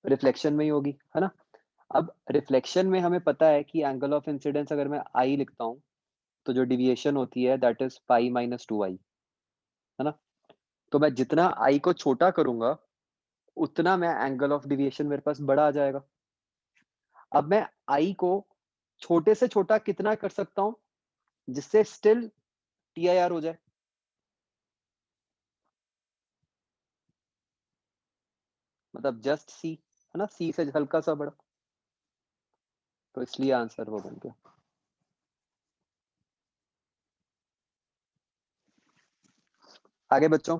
रिफ्लेक्शन में ही होगी, है ना? अब रिफ्लेक्शन में हमें पता है कि एंगल ऑफ इंसिडेंस अगर मैं I लिखता हूँ तो जो डिविएशन होती है that is pi minus 2I, है ना? तो मैं जितना I को छोटा करूंगा उतना मैं एंगल ऑफ डिविएशन मेरे पास बड़ा आ जाएगा। अब मैं I को छोटे से छोटा कितना कर सकता हूँ जिससे स्टिल TIR हो जाए? मतलब जस्ट C, है ना? C से हल्का सा बड़ा, तो इसलिए आंसर वो बन गया। आगे बच्चों,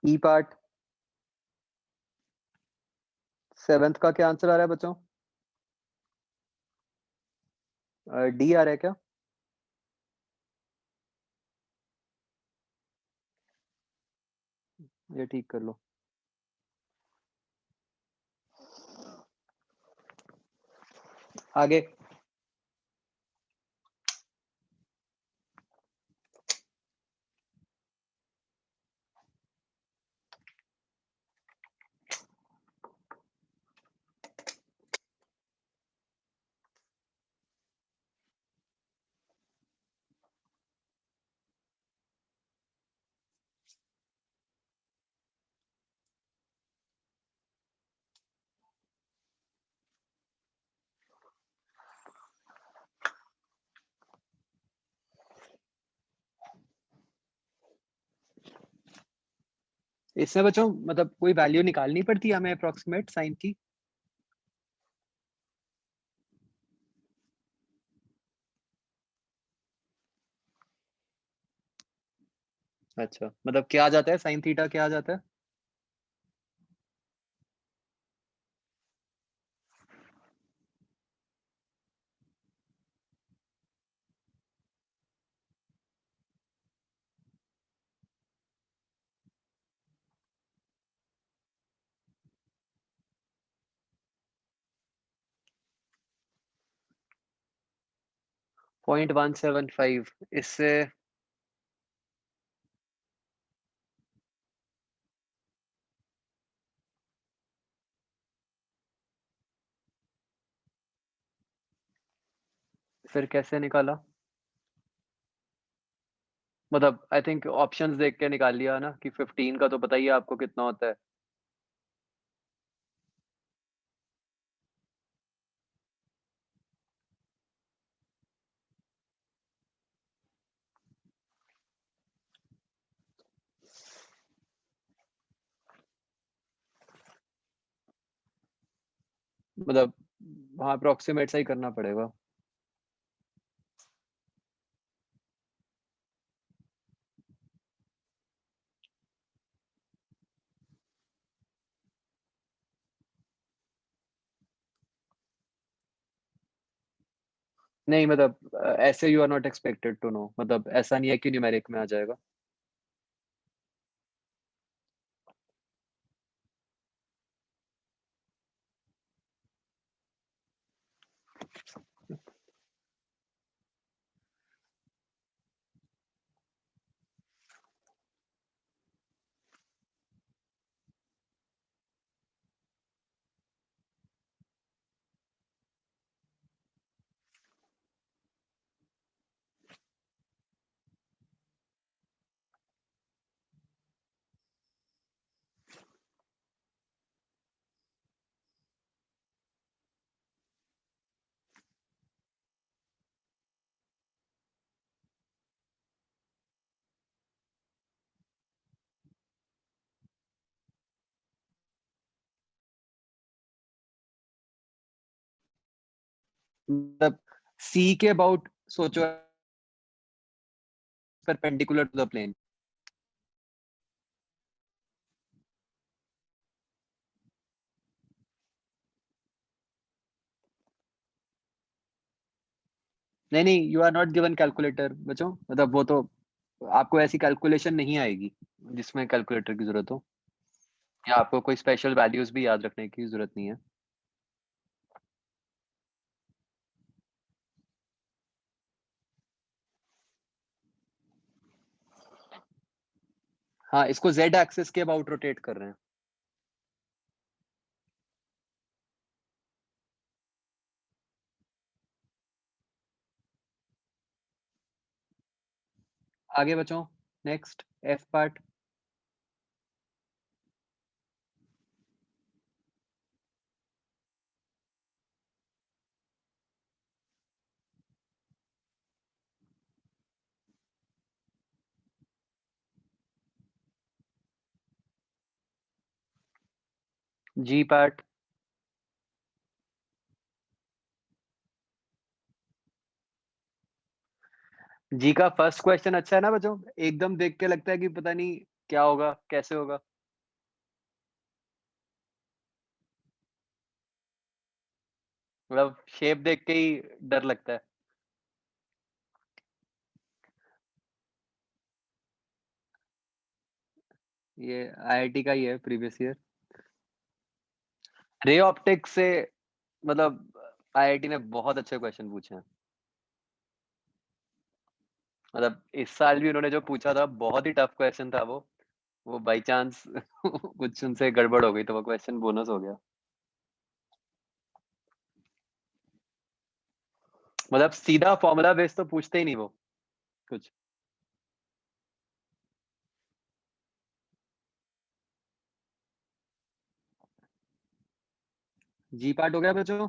ई पार्ट 7th का क्या आंसर आ रहा है बच्चों? डी आ रहा है क्या? ये ठीक कर लो। आगे इसमें बच्चों मतलब कोई वैल्यू निकालनी पड़ती है हमें अप्रोक्सीमेट साइन की? अच्छा मतलब क्या आ जाता है साइन थीटा, क्या आ जाता है? .175 इससे फिर कैसे निकाला? मतलब आई थिंक ऑप्शंस देख के निकाल लिया ना कि 15 का तो पता ही है आपको कितना होता है। मतलब हाँ अप्रोक्सीमेट सा ही करना पड़ेगा। नहीं मतलब ऐसे you are not expected to know, मतलब ऐसा नहीं है कि न्यूमेरिक में आ जाएगा। मतलब सी के अबाउट सोचो, परपेंडिकुलर टू द प्लेन। नहीं नहीं, you are not given calculator बच्चों, मतलब वो तो आपको ऐसी कैलकुलेशन नहीं आएगी जिसमें कैलकुलेटर की जरूरत हो, या आपको कोई स्पेशल वैल्यूज भी याद रखने की जरूरत नहीं है। हाँ, इसको z एक्सिस के अबाउट रोटेट कर रहे हैं। आगे बच्चों, नेक्स्ट एफ पार्ट। जी पार्ट। जी का फर्स्ट क्वेश्चन अच्छा है ना बच्चों, एकदम देख के लगता है कि पता नहीं क्या होगा, कैसे होगा। मतलब शेप देख के ही डर लगता है। ये आईआईटी का ही है, प्रीवियस ईयर। रे ऑप्टिक्स से मतलब आईआईटी ने बहुत अच्छे क्वेश्चन पूछे हैं। मतलब इस साल भी उन्होंने जो पूछा था बहुत ही टफ क्वेश्चन था वो बाई चांस कुछ उनसे गड़बड़ हो गई तो वो क्वेश्चन बोनस हो गया। मतलब सीधा फॉर्मूला बेस तो पूछते ही नहीं वो कुछ। जी पार्ट हो गया बच्चों।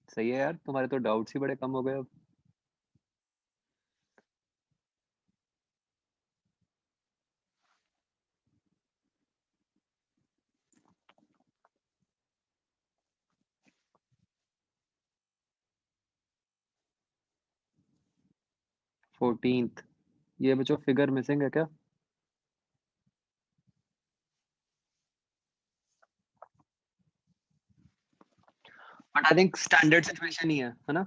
सही है यार, तुम्हारे तो डाउट्स ही बड़े कम हो गए अब। फोर्टींथ, ये बच्चों फिगर मिसिंग है क्या? But I think standard situation ही है ना?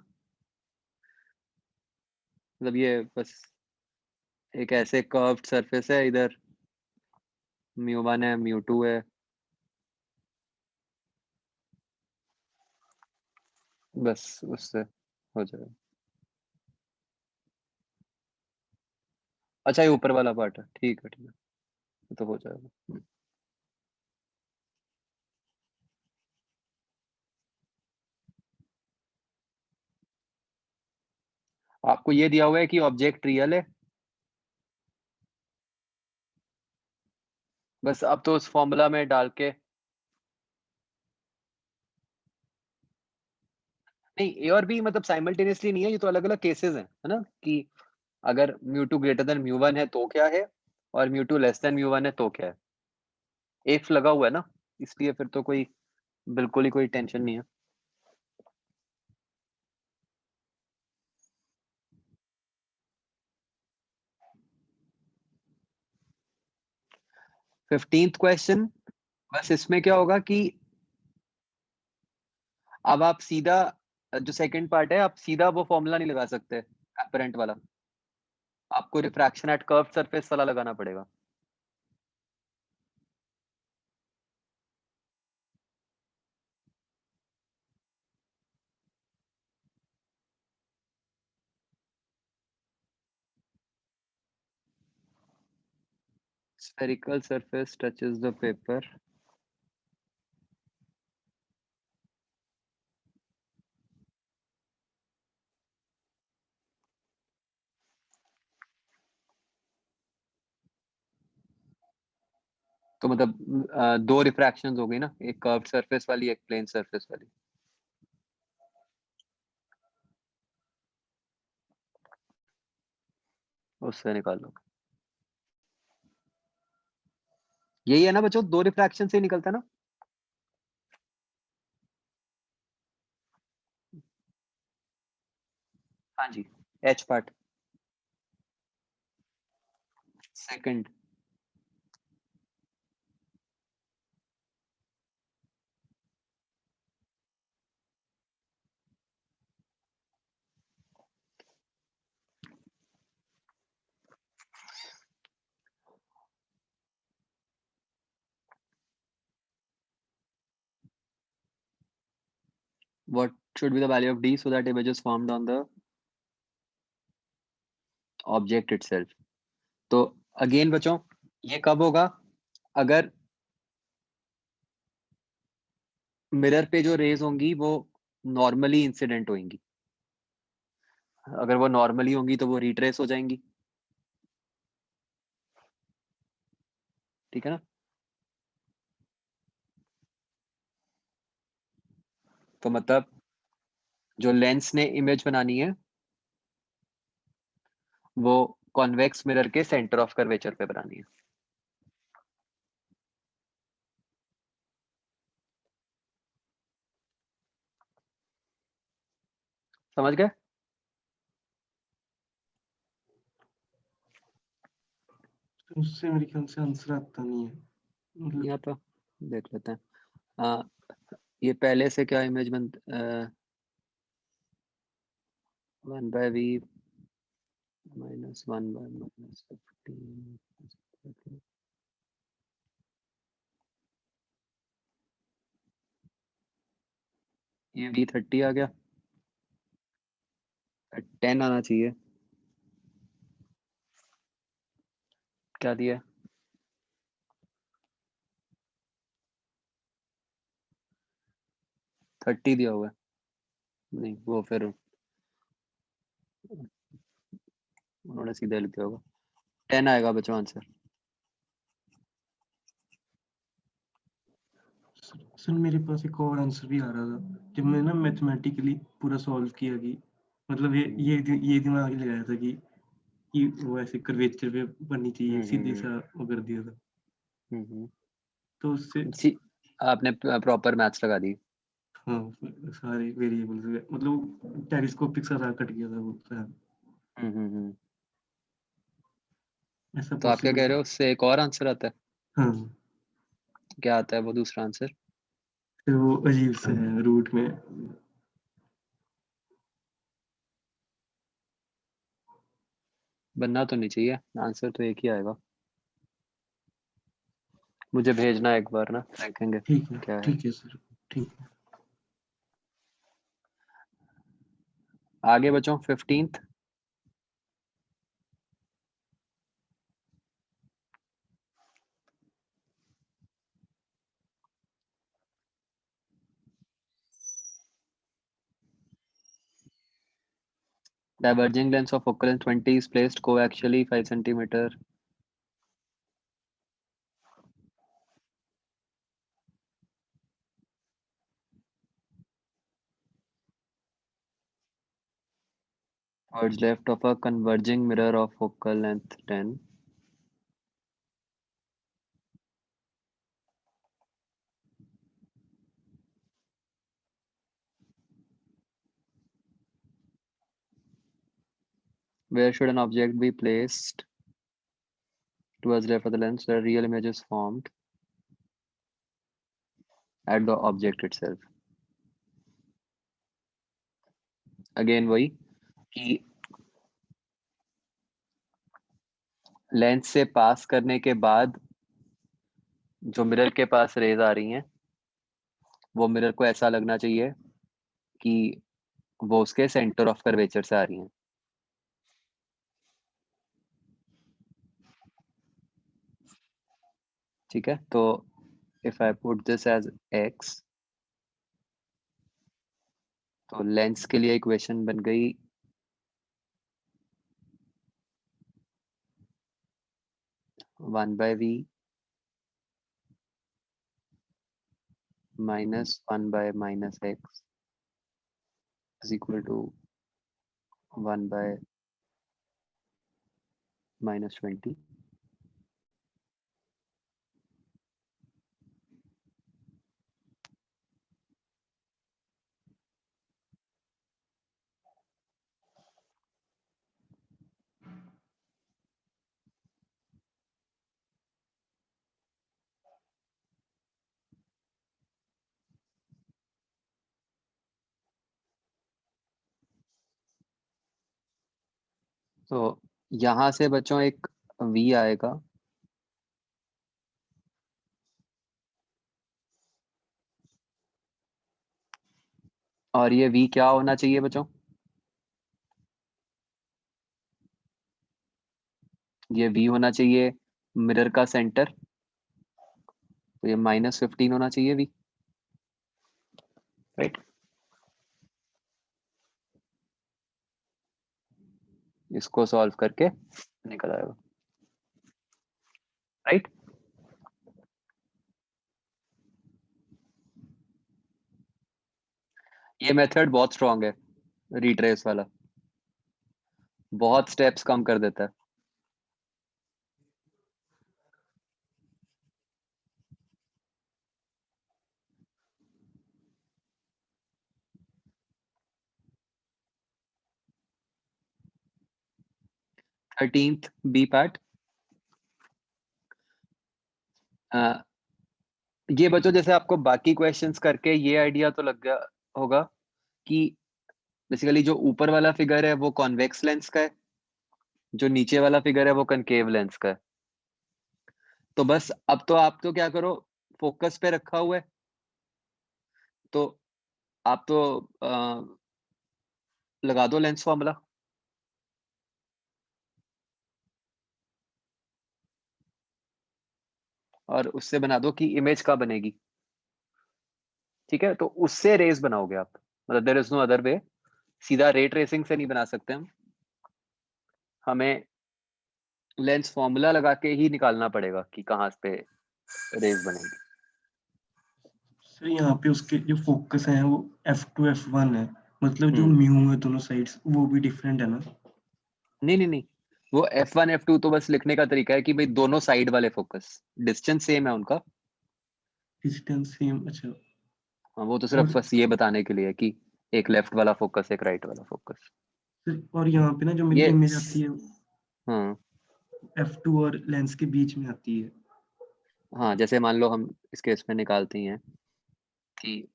मतलब ये बस एक ऐसे कर्व्ड सरफेस है, इधर म्यू1 है, म्यू2 है, बस उससे हो जाएगा। अच्छा, ये ऊपर वाला पार्ट है, ठीक है ठीक है, ये तो हो जाएगा। आपको ये दिया हुआ है कि ऑब्जेक्ट रियल है, बस अब तो उस फॉर्मूला में डाल के। नहीं, ए और बी मतलब साइमल्टेनियसली नहीं है, ये तो अलग अलग केसेस हैं, है ना, कि अगर म्यू2 ग्रेटर देन म्यू1 है तो क्या है, और μ2 लेस देन μ1 है तो क्या है? इफ लगा हुआ है ना, इसलिए फिर तो कोई बिल्कुल ही कोई टेंशन नहीं है। फिफ्टींथ क्वेश्चन, बस इसमें क्या होगा कि अब आप सीधा जो सेकंड पार्ट है, आप सीधा वो फॉर्मूला नहीं लगा सकते अपरेंट वाला, आपको रिफ्रैक्शन एट कर्व सरफेस वाला लगाना पड़ेगा। Spherical surface touches the paper. तो मतलब दो रिफ्रैक्शंस हो गई ना, एक कर्व सरफेस वाली, एक प्लेन सरफेस वाली। उससे निकाल लो। यही है ना बच्चों, दो रिफ्रैक्शन से ही निकलता है ना। हाँ जी, H part second. What should be the value of D so that image is formed on the object itself? तो अगेन बच्चों, ये कब होगा? अगर मिरर पे जो रेज होंगी वो नॉर्मली इंसिडेंट होंगी, अगर वो नॉर्मली होंगी तो वो रिट्रेस हो जाएंगी, ठीक है ना। तो मतलब जो लेंस ने इमेज बनानी है वो कॉन्वेक्स मिरर के सेंटर ऑफ कर्वेचर पे बनानी है। समझ गए? उससे मेरे ख्याल से आंसर आता नहीं है, मतलब यहाँ पर देख लेते हैं। ये पहले से क्या इमेज बन 1/v -1 - 15 ये v30 आ गया, 10 आना चाहिए। क्या दिया? 30 दिया हुआ है, नहीं वो फिर उन्होंने सीधे लिख दिया होगा। 10 आएगा बच्चों आंसर। सर मेरे पास एक और आंसर भी आ रहा था जब मैं ना मैथमेटिकली पूरा सॉल्व किया कि मतलब ये दिमाग लगाया था कि वो ऐसे कर्वेचर पे बननी चाहिए, सीधे सा वो कर दिया था, तो उससे आपने प्रॉपर मैथ्स लगा दी। हाँ सारे वेरिएबल्स मतलब टेलीस्कोपिक सा कट गया था वो सारा। ऐसा तो आप क्या पॉसिबल कह रहे था। हो, उससे एक और आंसर आता है? हाँ क्या आता है वो दूसरा आंसर? फिर वो अजीब सा है रूट में। बनना तो नहीं चाहिए, आंसर तो एक ही आएगा। मुझे भेजना एक बार ना, देखेंगे क्या है। ठीक है सर, ठीक है। आगे बच्चों 15th, diverging length of focal length 20 is placed coaxially 5 centimeter. Towards left of a converging mirror of focal length 10. Where should an object be placed towards left of the lens where real image is formed at the object itself? Again वही कि lens से पास करने के बाद जो mirror के पास raise आ रही हैं वो मिरर को ऐसा लगना चाहिए कि वो उसके सेंटर ऑफ कर्वेचर से आ रही हैं। ठीक है, तो if I put this as x, तो लेंस के लिए इक्वेशन बन गई one by V minus one by minus X is equal to one by minus 20। तो यहाँ से बच्चों एक v आएगा और ये v क्या होना चाहिए बच्चों? ये v होना चाहिए मिरर का सेंटर, तो ये -15 होना चाहिए v, राइट? इसको सॉल्व करके निकल आएगा, राइट? ये मेथड बहुत स्ट्रॉन्ग है, रिट्रेस वाला, बहुत स्टेप्स कम कर देता है। थर्टीन्थ बी पार्ट, ये बच्चों जैसे आपको बाकी क्वेश्चंस करके ये आइडिया तो लग गया होगा कि बेसिकली जो ऊपर वाला फिगर है वो कॉन्वेक्स लेंस का है, जो नीचे वाला फिगर है वो कनकेव लेंस का है। तो बस अब तो आप तो क्या करो, फोकस पे रखा हुआ है तो आप तो लगा दो लेंस फॉर्मूला, और उससे बना दो कि इमेज कहाँ बनेगी। ठीक है, तो उससे रेस बनाओगे आप, मतलब there is no other way, सीधा रे ट्रेसिंग से नहीं बना सकते हम, हमें लेंस फॉर्मूला लगा के ही निकालना पड़ेगा कि कहाँ पे रेस बनेगी। सर यहाँ पे उसके जो फोकस है वो f2 f1 है, मतलब जो म्यू है दोनों साइड्स वो भी डिफरेंट है ना? नहीं, वो f1 f2 तो बस लिखने का तरीका है कि भाई दोनों साइड वाले फोकस, डिस्टेंस सेम है उनका, डिस्टेंस सेम, अच्छा। हाँ, वो तो सिर्फ बस ये बताने के लिए कि एक लेफ्ट वाला फोकस एक राइट वाला फोकस। और यहाँ पे ना जो मेरी ये इमेज आती है हाँ f2 और लेंस के बीच में आती है। हाँ, जैसे मान लो हम इस केस में निकालते हैं कि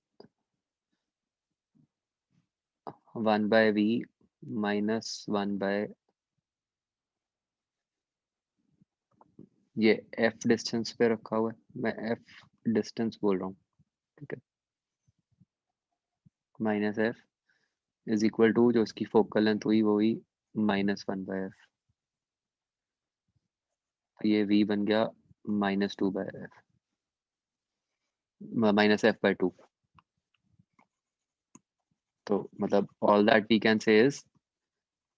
1 बाय वी माइनस 1 बाय ये f डिस्टेंस पे रखा हुआ है, मैं f डिस्टेंस बोल रहा हूँ, ठीक है, minus f is equal to जो उसकी फोकल लेंथ हुई वो हुई -1 बाय f, तो ये v बन गया -2 बाय f, -f/2। तो मतलब all that we can say is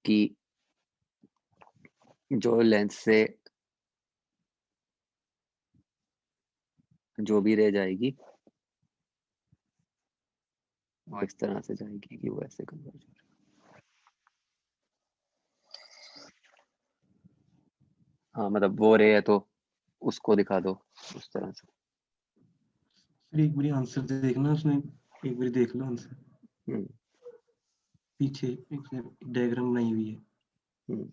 कि जो लेंस से जो भी रह जाएगी वो इस तरह से जाएगी कि वो ऐसे कन्वर्ज हो जाए। हाँ, मतलब वो रे है तो उसको दिखा दो उस तरह से। सर एक बारी आंसर देखना उसने, एक बारी देख लो आंसर, पीछे एक डायग्राम बनाई हुई है। हम्म,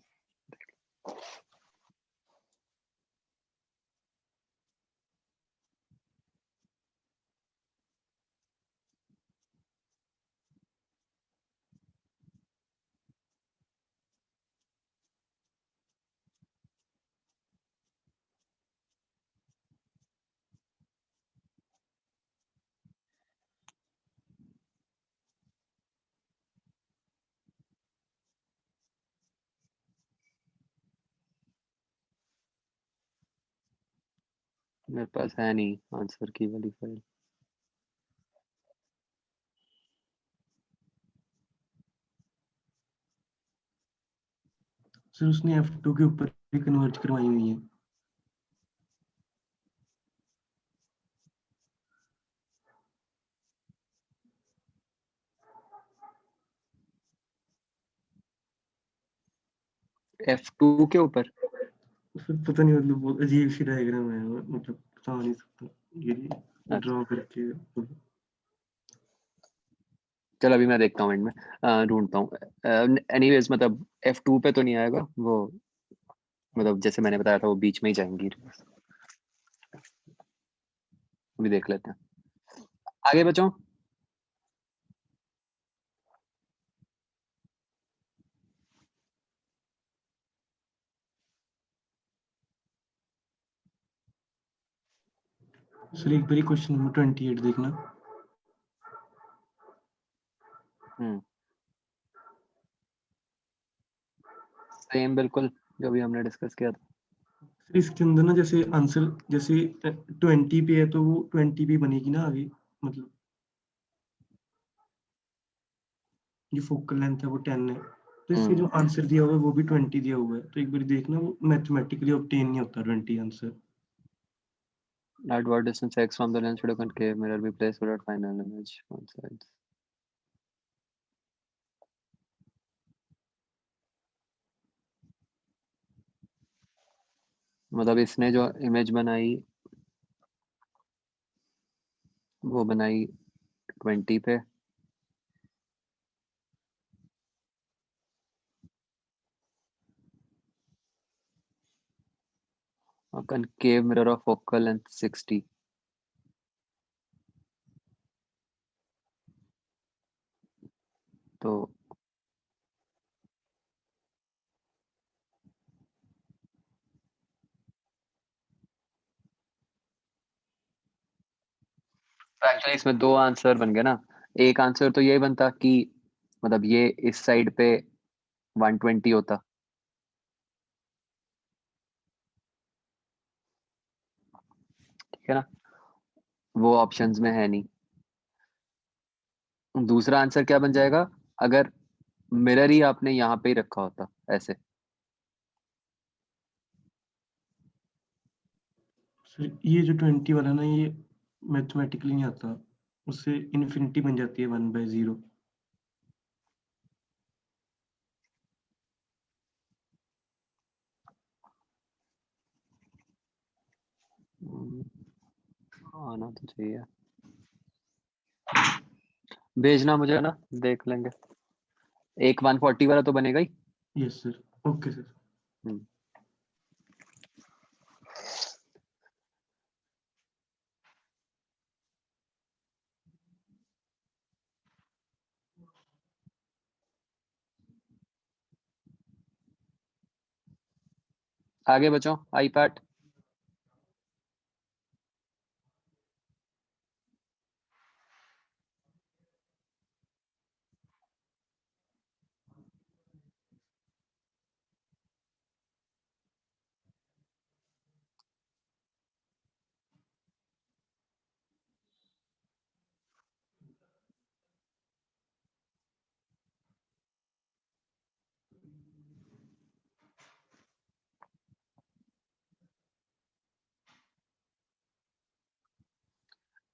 मेरे पास है नहीं आंसर की वाली फाइल। सर उसने F2 के ऊपर भी कन्वर्ज करवाई हुई है। F2 के ऊपर फिर पता नहीं, मतलब बहुत अजीब सी डायग्राम है, मतलब बता नहीं सकता ये ड्रॉ करके। चल अभी मैं देखता हूँ एंड में ढूंढता हूँ। एनीवेज मतलब F2 पे तो नहीं आएगा वो, मतलब जैसे मैंने बताया था वो बीच में ही जाएंगी। अभी देख लेते हैं, आगे बचो। सर एक बारी क्वेश्चन नंबर 28 देखना। सेम बिल्कुल जो भी हमने डिस्कस किया था। सर इसके अंदर ना जैसे आंसर जैसे 20 पे है तो वो 20 पे बनेगी ना आगे, मतलब ये फोकल लेंथ है वो 10 है, तो इसके जो आंसर दिया हुआ है वो भी 20 दिया हुआ है, तो एक बार देखना वो मैथमेटिकली ऑब्टेन नहीं होता 20 answer. At what distance x from the lens should a concave mirror be placed so that final image coincides? मतलब इसने जो इमेज बनाई वो बनाई 20 पे, और concave mirror of focal length 60। तो एक्चुअली इसमें दो आंसर बन गए ना। एक आंसर तो यही बनता कि मतलब ये इस साइड पे 120 होता, ठीक है ना, वो ऑप्शंस में है नहीं। दूसरा आंसर क्या बन जाएगा, अगर मिरर ही आपने यहाँ पे ही रखा होता ऐसे। सर ये जो 20 वाला ना ये मैथमेटिकली नहीं आता, उससे इन्फिनिटी बन जाती है 1/0। आना तो चाहिए, भेजना मुझे ना, देख लेंगे। एक 140 वाला तो बनेगा ही। Yes sir, okay sir. Hmm, आगे बचो। आई पार्ट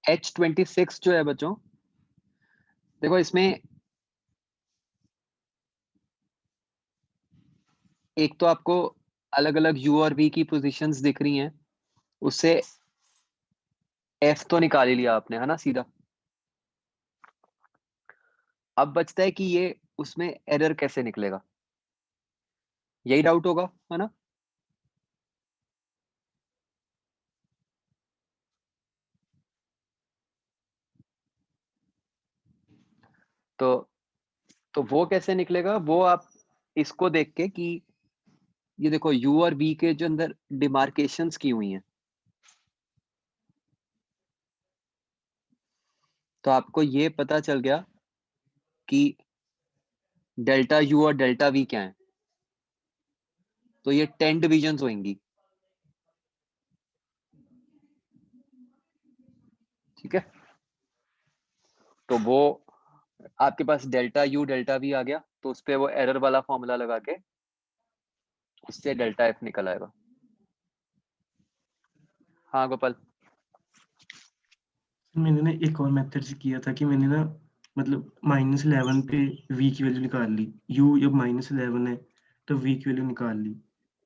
H26 जो है बच्चों, देखो इसमें एक तो आपको अलग अलग U और V की पोजीशंस दिख रही हैं, उससे F तो निकाल ही लिया आपने, है ना सीधा। अब बचता है कि ये उसमें एरर कैसे निकलेगा। यही डाउट होगा, है ना? तो वो कैसे निकलेगा? वो आप इसको देख के कि ये देखो u और v के जो अंदर डिमार्केशंस की हुई हैं, तो आपको ये पता चल गया कि डेल्टा u और डेल्टा v क्या है। तो ये 10 डिविजन्स होंगी, ठीक है? तो वो आपके पास डेल्टा u डेल्टा v आ गया, तो उस पे वो एरर वाला फॉर्मूला लगा के उससे डेल्टा f निकल आएगा। हाँ गोपाल। मैंने ना एक और मेथड से किया था कि मैंने ना मतलब -11 पे v की वैल्यू निकाल ली। u जब -11 है तो v की वैल्यू निकाल ली,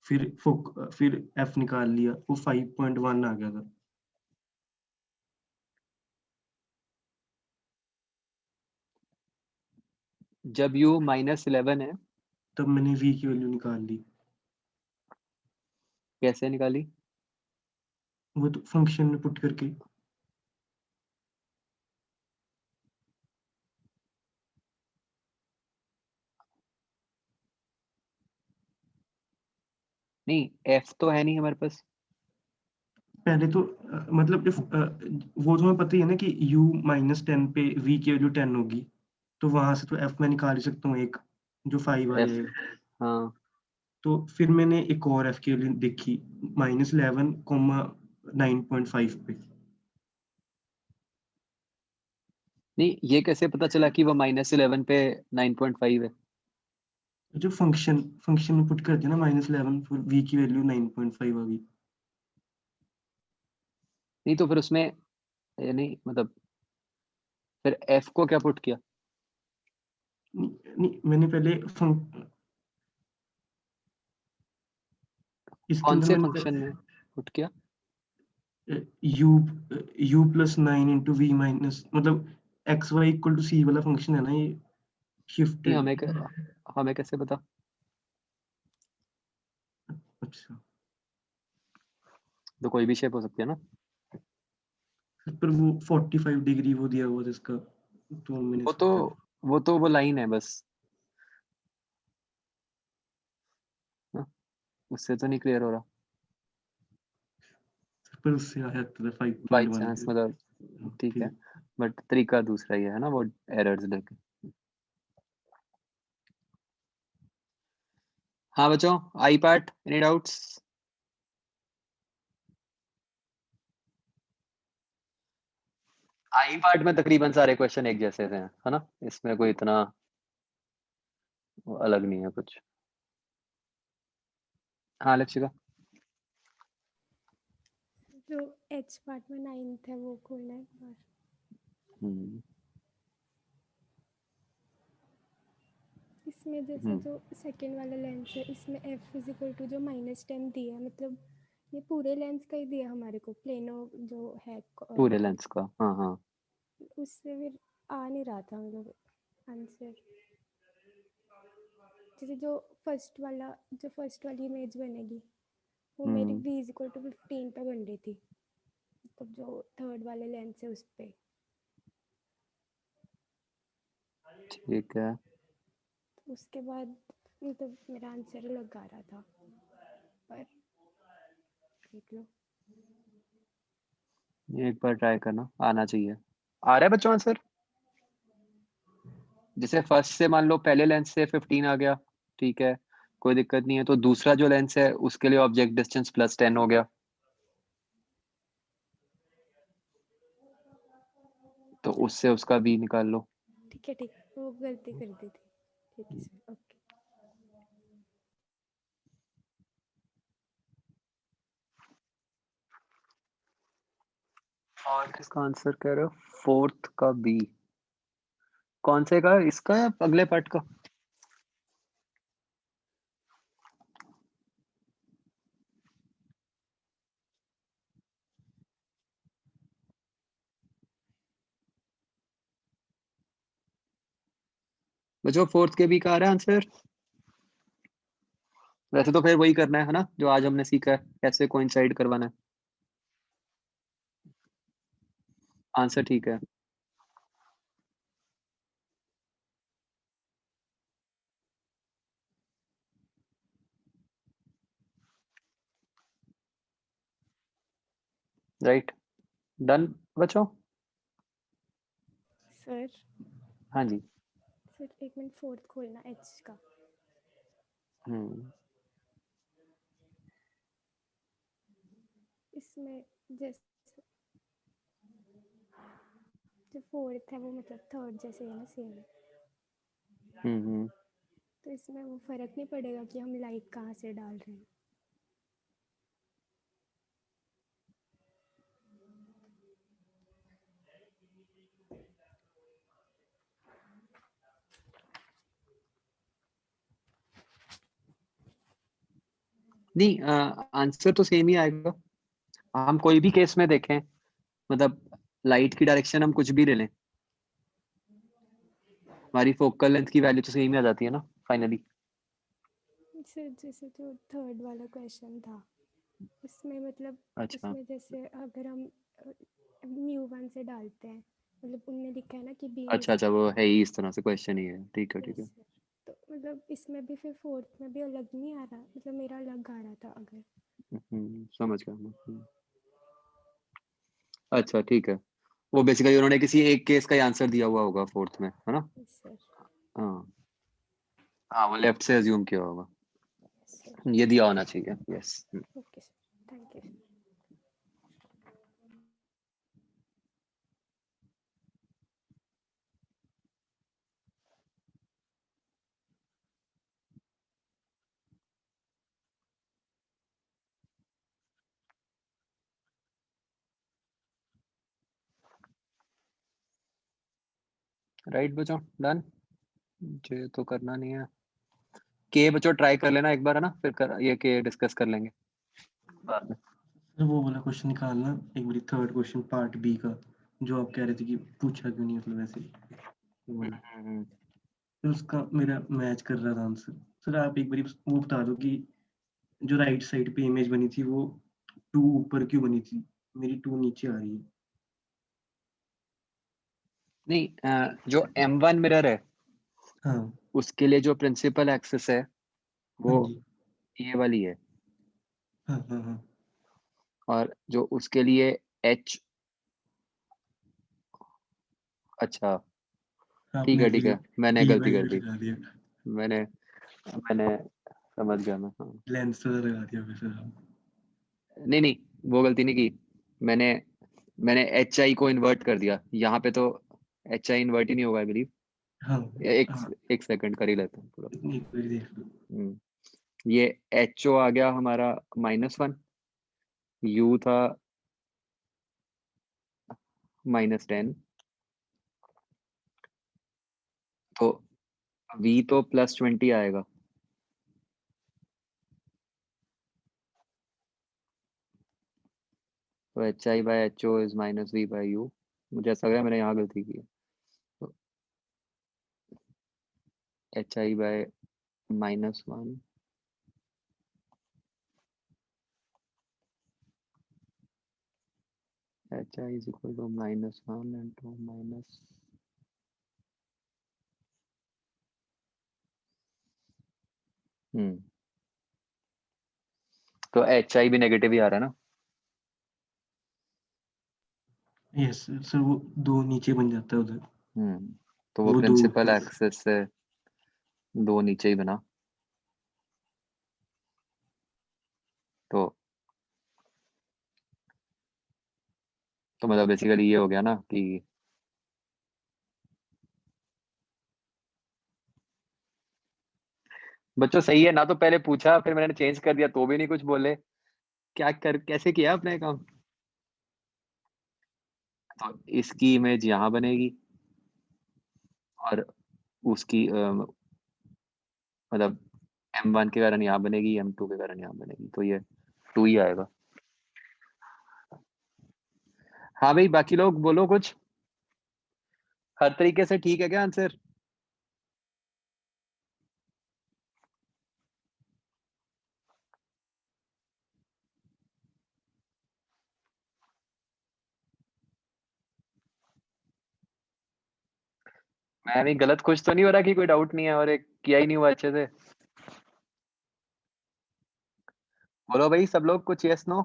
फिर f निकाल लिया, वो 5.1 आ गया था। जब u -11 है तब मैंने v की वैल्यू निकाल ली। कैसे निकाली? वो तो फंक्शन में पुट करके। नहीं, f तो है नहीं हमारे पास। पहले तो मतलब वो तो हमें पता ही है ना कि u -10 पे v की वैल्यू 10 होगी, तो वहां से तो f मैं निकाल ही सकता हूँ एक, जो 5 आ f, जाएगा। हाँ। तो फिर मैंने एक और f की वैल्यू देखी -11, 9.5 पे। नहीं, ये कैसे पता चला कि वो -11 पे 9.5 है? जो फंक्शन में पुट कर दिया ना -11, फिर v की वैल्यू 9.5 आ गई। नहीं तो फिर उसमें ये नहीं, मतलब फिर f को क्या पुट किया? नहीं, मैंने पहले इसके कौन अंदर से मैंने फंक्शन में पुट किया? u u+9 into v minus, मतलब xy इक्वल टू c वाला फंक्शन है ना ये, नहीं, शिफ्टेड। हमें कैसे पता? अच्छा, तो कोई भी शेप हो सकती है ना। पर वो 45 डिग्री वो दिया हुआ था इसका, तो मैंने वो तो सोचा वो लाइन है बस, हाँ, उससे तो नहीं क्लियर हो रहा। पर उससे आया था बाई 5.1 चांस पे। मतलब, ठीक ओके। है, बट तरीका दूसरा ही है ना वो एरर्स लेके। हाँ बच्चों, आई पार्ट, एनी डाउट्स? आई पार्ट में तकरीबन सारे क्वेश्चन एक जैसे थे, है ना? इसमें कोई इतना अलग नहीं है कुछ। हाँ लक्षिका। जो एच पार्ट में 9th है वो खोलना है एक बार। हम्म इसमें जैसे जो सेकंड वाला लेंस है, इसमें f इज टू जो -10 दिया है, मतलब ये पूरे लेंस का ही दिया हमारे को, प्लेनो जो है पूरे लेंस का, हाँ हाँ। उससे फिर आ नहीं रहा था मतलब आंसर। जैसे जो फर्स्ट वाली इमेज बनेगी वो मेरी v इज टू 15 पे बन रही थी, मतलब जो थर्ड वाले लेंस है उस पे। ठीक है, तो उसके बाद मतलब मेरा आंसर अलग आ रहा था, पर देख लो। एक बार ट्राई करना, आना चाहिए। आ रहा है बच्चों आंसर? जैसे फर्स्ट से मान लो पहले लेंस से 15 आ गया, ठीक है, कोई दिक्कत नहीं है। तो दूसरा जो लेंस है उसके लिए ऑब्जेक्ट डिस्टेंस +10 हो गया, तो उससे उसका v निकाल लो। ठीक है, वो गलती कर दी थी। ठीक है सर, ओके। और किसका आंसर कह रहे हो? फोर्थ का b? कौन से का, इसका या अगले पार्ट का? बच्चों फोर्थ के b का आ रहा है आंसर? वैसे तो फिर वही करना है ना जो आज हमने सीखा है, कैसे कोइंसाइड करवाना है। आंसर ठीक है। राइट, डन बच्चों। सर हाँ जी। सर 1 मिनट फोर्थ खोलना एच का। इसमें जैसे जो फोर्थ है वो मतलब थर्ड जैसे है ना, सेम है। तो इसमें वो फर्क नहीं पड़ेगा कि हम लाइट कहाँ से डाल रहे हैं? नहीं, आंसर तो सेम ही आएगा। हम कोई भी केस में देखें, मतलब लाइट की डायरेक्शन हम कुछ भी ले लें, हमारी फोकल लेंथ की वैल्यू तो सेम ही आ जाती है ना फाइनली। सर जैसे जो थर्ड वाला क्वेश्चन था उसमें मतलब अच्छा उसमें जैसे अगर हम μ1 से डालते हैं, मतलब उनने लिखा है ना कि बीम इज अच्छा, वो है ही इस तरह से क्वेश्चन ही है। ठीक है ठीक है। तो मतलब इसमें भी फिर फोर्थ में भी अलग नहीं आ रहा, मतलब मेरा अलग आ रहा था अगर। समझ गया मैं। अच्छा ठीक है, वो बेसिकली उन्होंने किसी एक केस का ही आंसर दिया हुआ होगा फोर्थ में, है ना? सर हाँ हाँ, वो लेफ्ट से अज्यूम किया होगा, सर ये दिया होना चाहिए। Yes. Okay sir, thank you. Right बच्चों, डन। मुझे तो करना नहीं है। के बच्चों ट्राई कर लेना एक बार, है ना? फिर ये के डिस्कस कर लेंगे बाद में। सर वो वाला क्वेश्चन निकालना एक बारी, थर्ड क्वेश्चन पार्ट बी का, जो आप कह रहे थे कि पूछा क्यों नहीं, मतलब ऐसे वो वाला। फिर उसका मेरा मैच कर रहा था आंसर। सर आप एक बारी वो बता दो कि जो राइट साइड पे इमेज बनी थी वो 2 ऊपर क्यों बनी थी? मेरी 2 नीचे आ रही है। नहीं, जो M1 मिरर है हाँ उसके लिए जो प्रिंसिपल एक्सिस है वो हाँ जी। ये वाली है, हाँ हाँ हाँ और जो उसके लिए H, अच्छा ठीक आपने है ठीक फिर है, मैंने डी गलती बाई कर यू दी। लगा दिया, मैंने मैंने समझ गया मैं। हाँ लेंस वाला लगा दिया फिर सर आप। नहीं नहीं, वो गलती नहीं की मैंने। मैंने HI को इन्वर्ट कर दिया यहाँ पे, तो HI इन्वर्ट ही नहीं होगा आई बिलीव। हाँ एक हाँ, एक सेकंड कर ही लेते हैं पूरा। एक बारी देख लो। ये HO आ गया हमारा -1, U था -10, तो V तो +20 आएगा। तो HI/HO इज -V/U। मुझे ऐसा लगा मैंने यहाँ गलती की है। तो HI/-1, HI is equal to -1 into minus, तो HI भी नेगेटिव ही आ रहा है ना? यस सर, वो 2 नीचे बन जाता है उधर, तो वो वो 2 प्रिंसिपल ऊपर। एक्सिस से 2 नीचे ही बना। तो मतलब बेसिकली ये हो गया ना कि बच्चों सही है ना? तो पहले पूछा फिर मैंने चेंज कर दिया तो भी नहीं कुछ बोले। क्या कर कैसे किया आपने काम? तो इसकी इमेज यहाँ बनेगी और उसकी मतलब M1 के कारण यहाँ बनेगी, M2 के कारण यहाँ बनेगी, तो ये 2 ही आएगा। हाँ भाई, बाकी लोग बोलो कुछ। हर तरीके से ठीक है क्या आंसर? मैं अभी गलत कुछ तो नहीं हो रहा कि कोई डाउट नहीं है और एक किया ही नहीं हुआ अच्छे से? बोलो भाई सब लोग कुछ यस नो।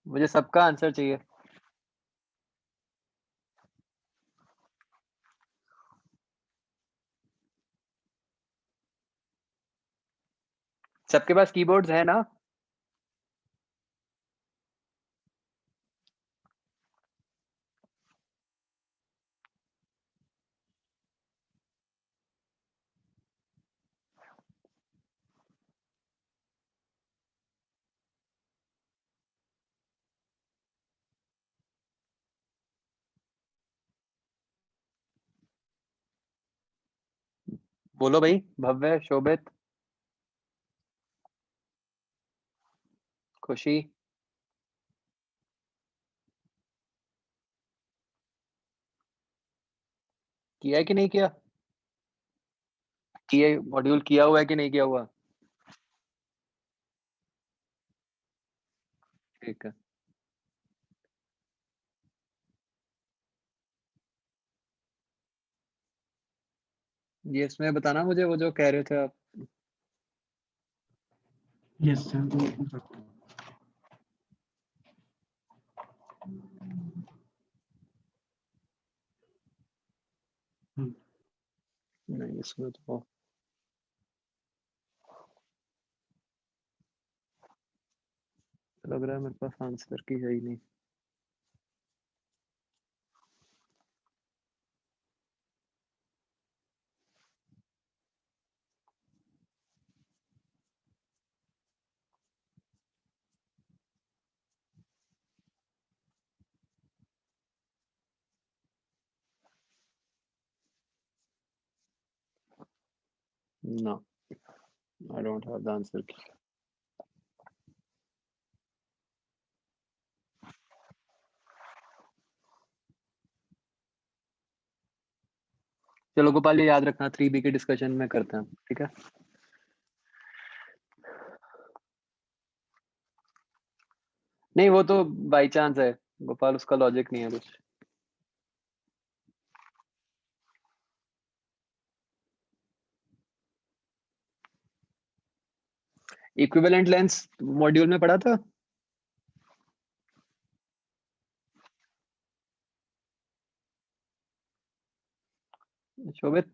मुझे सबका आंसर चाहिए। सबके पास कीबोर्ड्स है ना? बोलो भाई, भव्य, शोभित, खुशी। किया है कि नहीं किया? किए मॉड्यूल किया हुआ है कि नहीं किया हुआ? ठीक है। ये इसमें बताना मुझे वो जो कह रहे थे आप। Yes sir. नहीं इसमें तो लग रहा है मेरे पास आंसर की है ही नहीं। No, I don't have the answer key. चलो गोपाल, ये याद रखना 3B के डिस्कशन में करते हैं, ठीक है? नहीं वो तो बाई चांस है गोपाल, उसका लॉजिक नहीं है कुछ। इक्विवेलेंट लेंस मॉड्यूल में पढ़ा था? शोभित,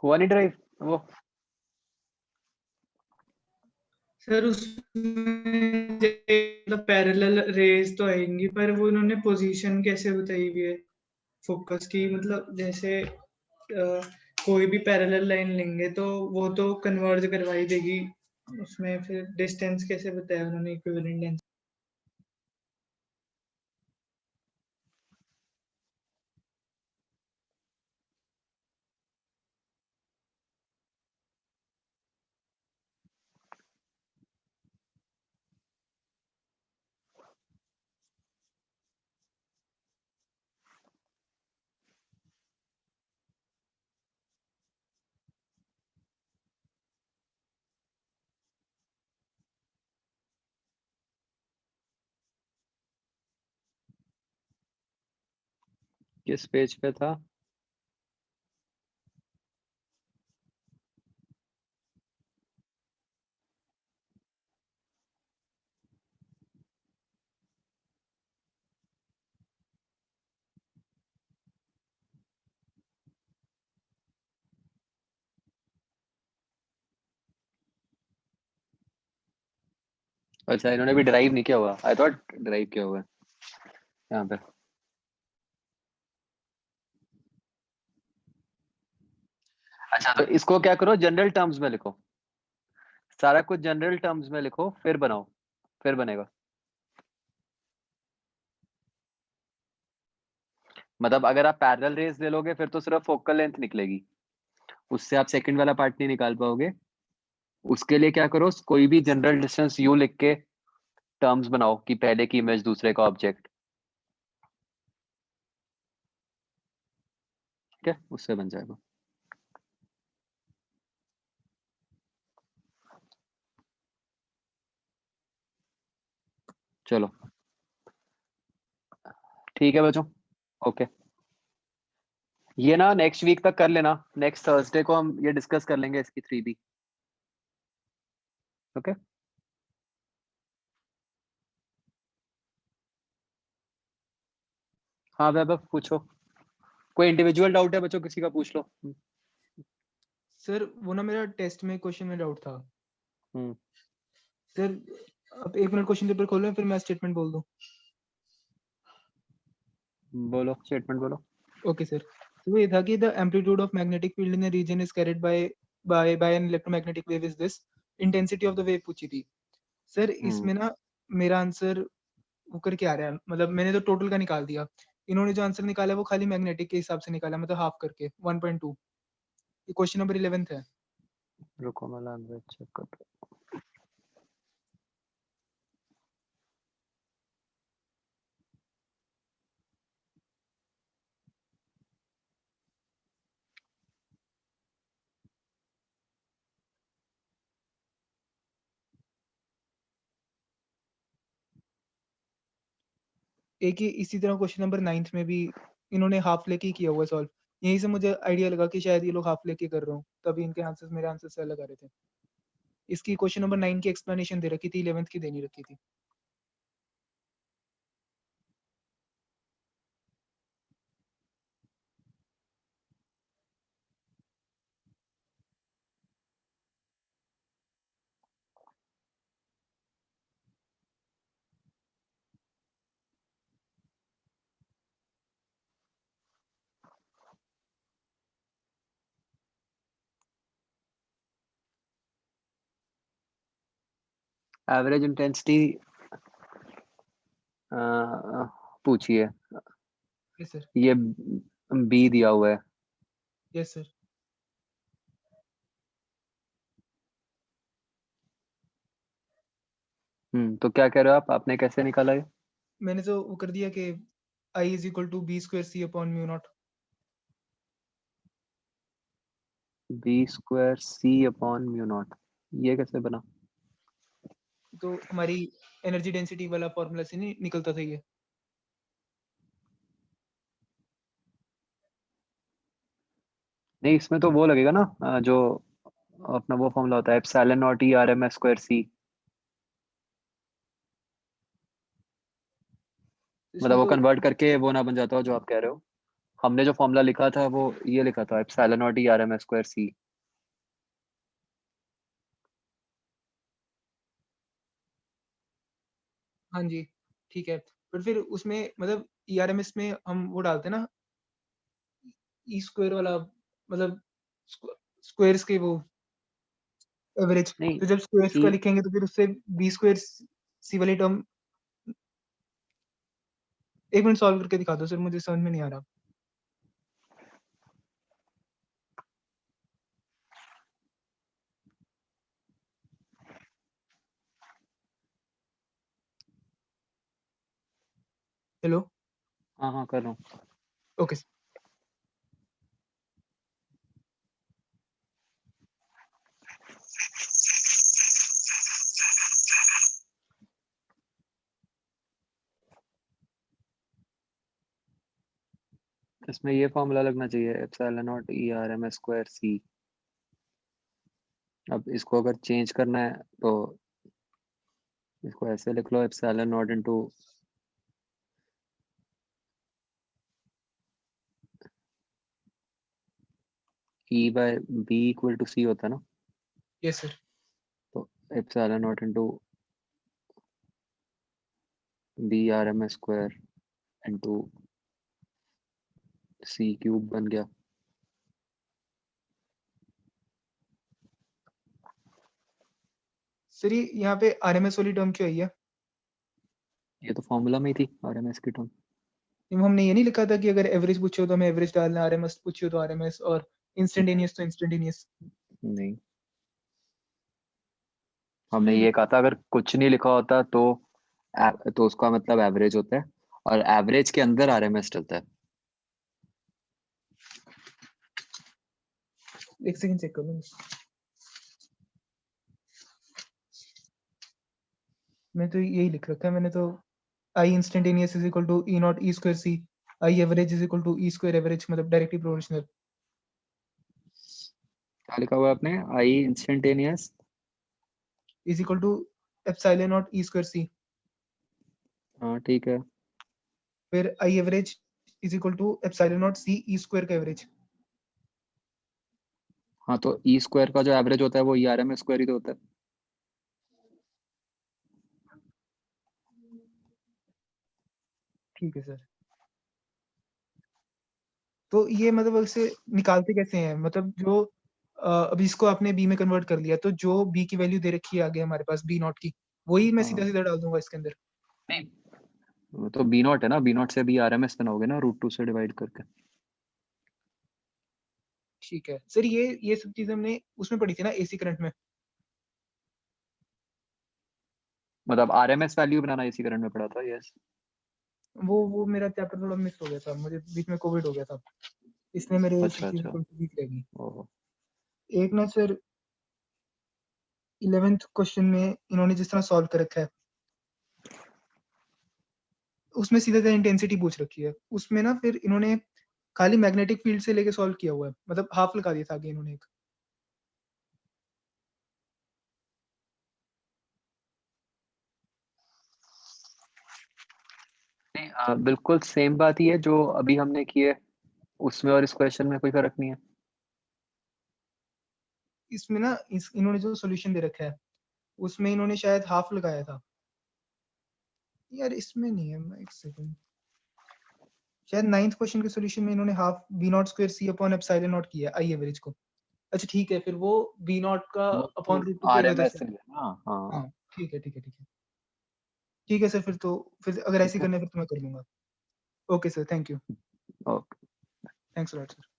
हुआ नहीं ड्राइव वो? सर उसमें मतलब पैरेलल रेज तो आएंगी, पर वो उन्होंने पोजीशन कैसे बताई हुई है फोकस की, मतलब जैसे कोई भी पैरेलल लाइन लेंगे तो वो तो कन्वर्ज करवाई देगी, उसमें फिर डिस्टेंस कैसे बताया उन्होंने इक्विवेलेंट लेंस? किस पेज पे था? अच्छा, इन्होंने भी ड्राइव नहीं किया हुआ। आई थॉट ड्राइव किया हुआ है यहाँ पे। अच्छा तो इसको क्या करो, जनरल टर्म्स में लिखो, सारा कुछ जनरल टर्म्स में लिखो, फिर बनाओ, फिर बनेगा। मतलब अगर आप पैरेलल रेज ले लोगे फिर तो सिर्फ फोकल लेंथ निकलेगी, उससे आप सेकंड वाला पार्ट नहीं निकाल पाओगे। उसके लिए क्या करो, कोई भी जनरल डिस्टेंस यू लिख के टर्म्स बनाओ कि पहले की इमेज दूसरे का ऑब्जेक्ट, ठीक है, उससे बन जाएगा। चलो ठीक है बच्चों, ओके। ये ना नेक्स्ट वीक तक कर लेना, नेक्स्ट थर्सडे को हम ये डिस्कस कर लेंगे इसकी 3D, ओके। हाँ वैभव पूछो, कोई इंडिविजुअल डाउट है बच्चों, किसी का पूछ लो। सर वो ना मेरा टेस्ट में क्वेश्चन में डाउट था हम्म, सर। अब 1 मिनट क्वेश्चन पेपर खोलो फिर मैं स्टेटमेंट बोल दूं। बोलो स्टेटमेंट बोलो। ओके सर, तो ये था कि the amplitude of magnetic field in a region is carried by an electromagnetic wave is this, intensity of the wave पूछी थी सर। इसमें ना मेरा आंसर वो करके आ रहा है, मतलब मैंने तो टोटल का निकाल दिया, इन्होंने जो आंसर निकाला है वो खाली मैग्नेटिक के हिसाब से निकाला, मतलब हाफ करके 1.2। ये क्वेश्चन नंबर 11 है। रुको मैं लैंग्वेज चेक कर। एक ही इसी तरह क्वेश्चन नंबर 9 में भी इन्होंने हाफ लेके ही किया हुआ सॉल्व, यहीं से मुझे आइडिया लगा कि शायद ये लोग हाफ लेके कर रहे हो, तभी इनके आंसर्स मेरे आंसर से अलग आ रहे थे। इसकी क्वेश्चन नंबर 9 की एक्सप्लेनेशन दे रखी थी, 11th की देनी रखी थी। एवरेज इंटेंसिटी पूछिए, यस सर। ये बी दिया हुआ है। Yes sir. तो क्या कह रहे हो आप, आपने कैसे निकाला ये? मैंने तो वो कर दिया कि I is equal to B square C upon mu naught. B square C upon mu naught, ये कैसे बना? तो हमारी एनर्जी डेंसिटी वाला फॉर्मूला से नहीं निकलता था ये। नहीं इसमें तो वो लगेगा ना, जो अपना वो फॉर्मूला होता है epsilon naught E R M S square C, मतलब इसमें वो तो कन्वर्ट करके वो ना बन जाता हो जो आप कह रहे हो। हमने जो फॉर्मूला लिखा था वो ये लिखा था epsilon naught E R M S square C. हाँ जी ठीक है, पर फिर उसमें मतलब ERMS में हम वो डालते हैं ना ई स्क्वायर वाला, मतलब स्क्वायर्स के वो एवरेज, नहीं तो जब स्क्वायर्स ई, का लिखेंगे तो फिर उससे बी स्क्वायर सी वाली टर्म। 1 मिनट सॉल्व करके दिखा दो सर, मुझे समझ में नहीं आ रहा। हेलो। हाँ हाँ कर रहा हूँ। ओके। इसमें ये फॉर्मूला लगना चाहिए epsilon naught E R M S square C. अब इसको अगर चेंज करना है तो इसको ऐसे लिख लो epsilon naught into E by B equal to C होता है ना, यस सर। तो epsilon naught into B R M S square into C cube बन गया। सर ये यहाँ पे RMS वाली टर्म क्यों आई है? ये तो फॉर्मूला में ही थी आर एम एस की टर्म। हमने ये नहीं लिखा था कि अगर एवरेज पूछे हो तो हमें एवरेज डालना, आरएमएस पूछे हो तो आरएमएस, और इंस्टेंटेनियस तो इंस्टेंटेनियस? नहीं, हमने ये कहा था अगर कुछ नहीं लिखा होता तो उसका मतलब एवरेज होता है, और एवरेज के अंदर आरएमएस चलता है। एक सेकंड चेक कर लूँ। मैं तो यही लिख रखा है मैंने तो, I instantaneous is equal to E naught E square C, I average is equal to E square average, मतलब डायरेक्टली प्रोपोर्शनल। क्या लिखा हुआ है आपने? I instantaneous is equal to epsilon naught E square C, हाँ ठीक है। फिर I average is equal to epsilon naught C E square का एवरेज। हाँ तो ई स्क्वायर का जो एवरेज होता है वो ई आरएमएस स्क्वायर ही तो होता है। ठीक है सर। तो ये मतलब इसे निकालते कैसे हैं, मतलब जो अभी इसको आपने बी में कन्वर्ट कर लिया, तो जो बी की वैल्यू दे रखी है आगे हमारे पास बी नॉट की, वही मैं सीधा हाँ। सीधा डाल दूंगा इसके अंदर। नहीं, वो तो बी नॉट है ना, बी नॉट से भी आरएमएस बनाओगे ना √2 से डिवाइड करके। ठीक है सर, ये सब चीजें हमने उसमें पढ़ी थी ना, एसी करंट में। मतलब आरएमएस वैल्यू बनाना इसी करंट में पड़ा था। यस। वो मेरा चैप्टर थोड़ा मिस हो गया था, मुझे बीच में कोविड हो गया था, इसलिए मेरे सब अच्छा चीजें अच्छा। थोड़ी वीक रहेगी। ओहो। एक ना सर 11th क्वेश्चन में इन्होंने जिस तरह सॉल्व कर रखा है, उसमें सीधा सीधा इंटेंसिटी पूछ रखी है, उसमें ना फिर इन्होंने खाली मैग्नेटिक फील्ड से लेके सॉल्व किया हुआ है, मतलब हाफ लगा दिया था आगे इन्होंने एक। नहीं बिल्कुल सेम बात ही है जो अभी हमने की है, उसमें और इस क्वेश्चन में कोई फर्क नहीं है। इसमें ना इन्होंने जो सॉल्यूशन दे रखा है उसमें इन्होंने शायद हाफ लगाया था यार, इसमें नहीं है, एक सेकंड, शायद 9th क्वेश्चन के सॉल्यूशन में इन्होंने half B naught square C upon epsilon naught किया आई एवरेज को। अच्छा ठीक है, फिर वो बी नॉट का वो तो अपॉन √2 की वजह आरएमएस से। है ना। हाँ। हाँ ठीक है ठीक है ठीक है ठीक है सर, फिर तो फिर अगर ऐसे ठीक है। करना है फिर तो मैं कर लूंगा। Okay sir, thank you, okay. Thanks lot sir.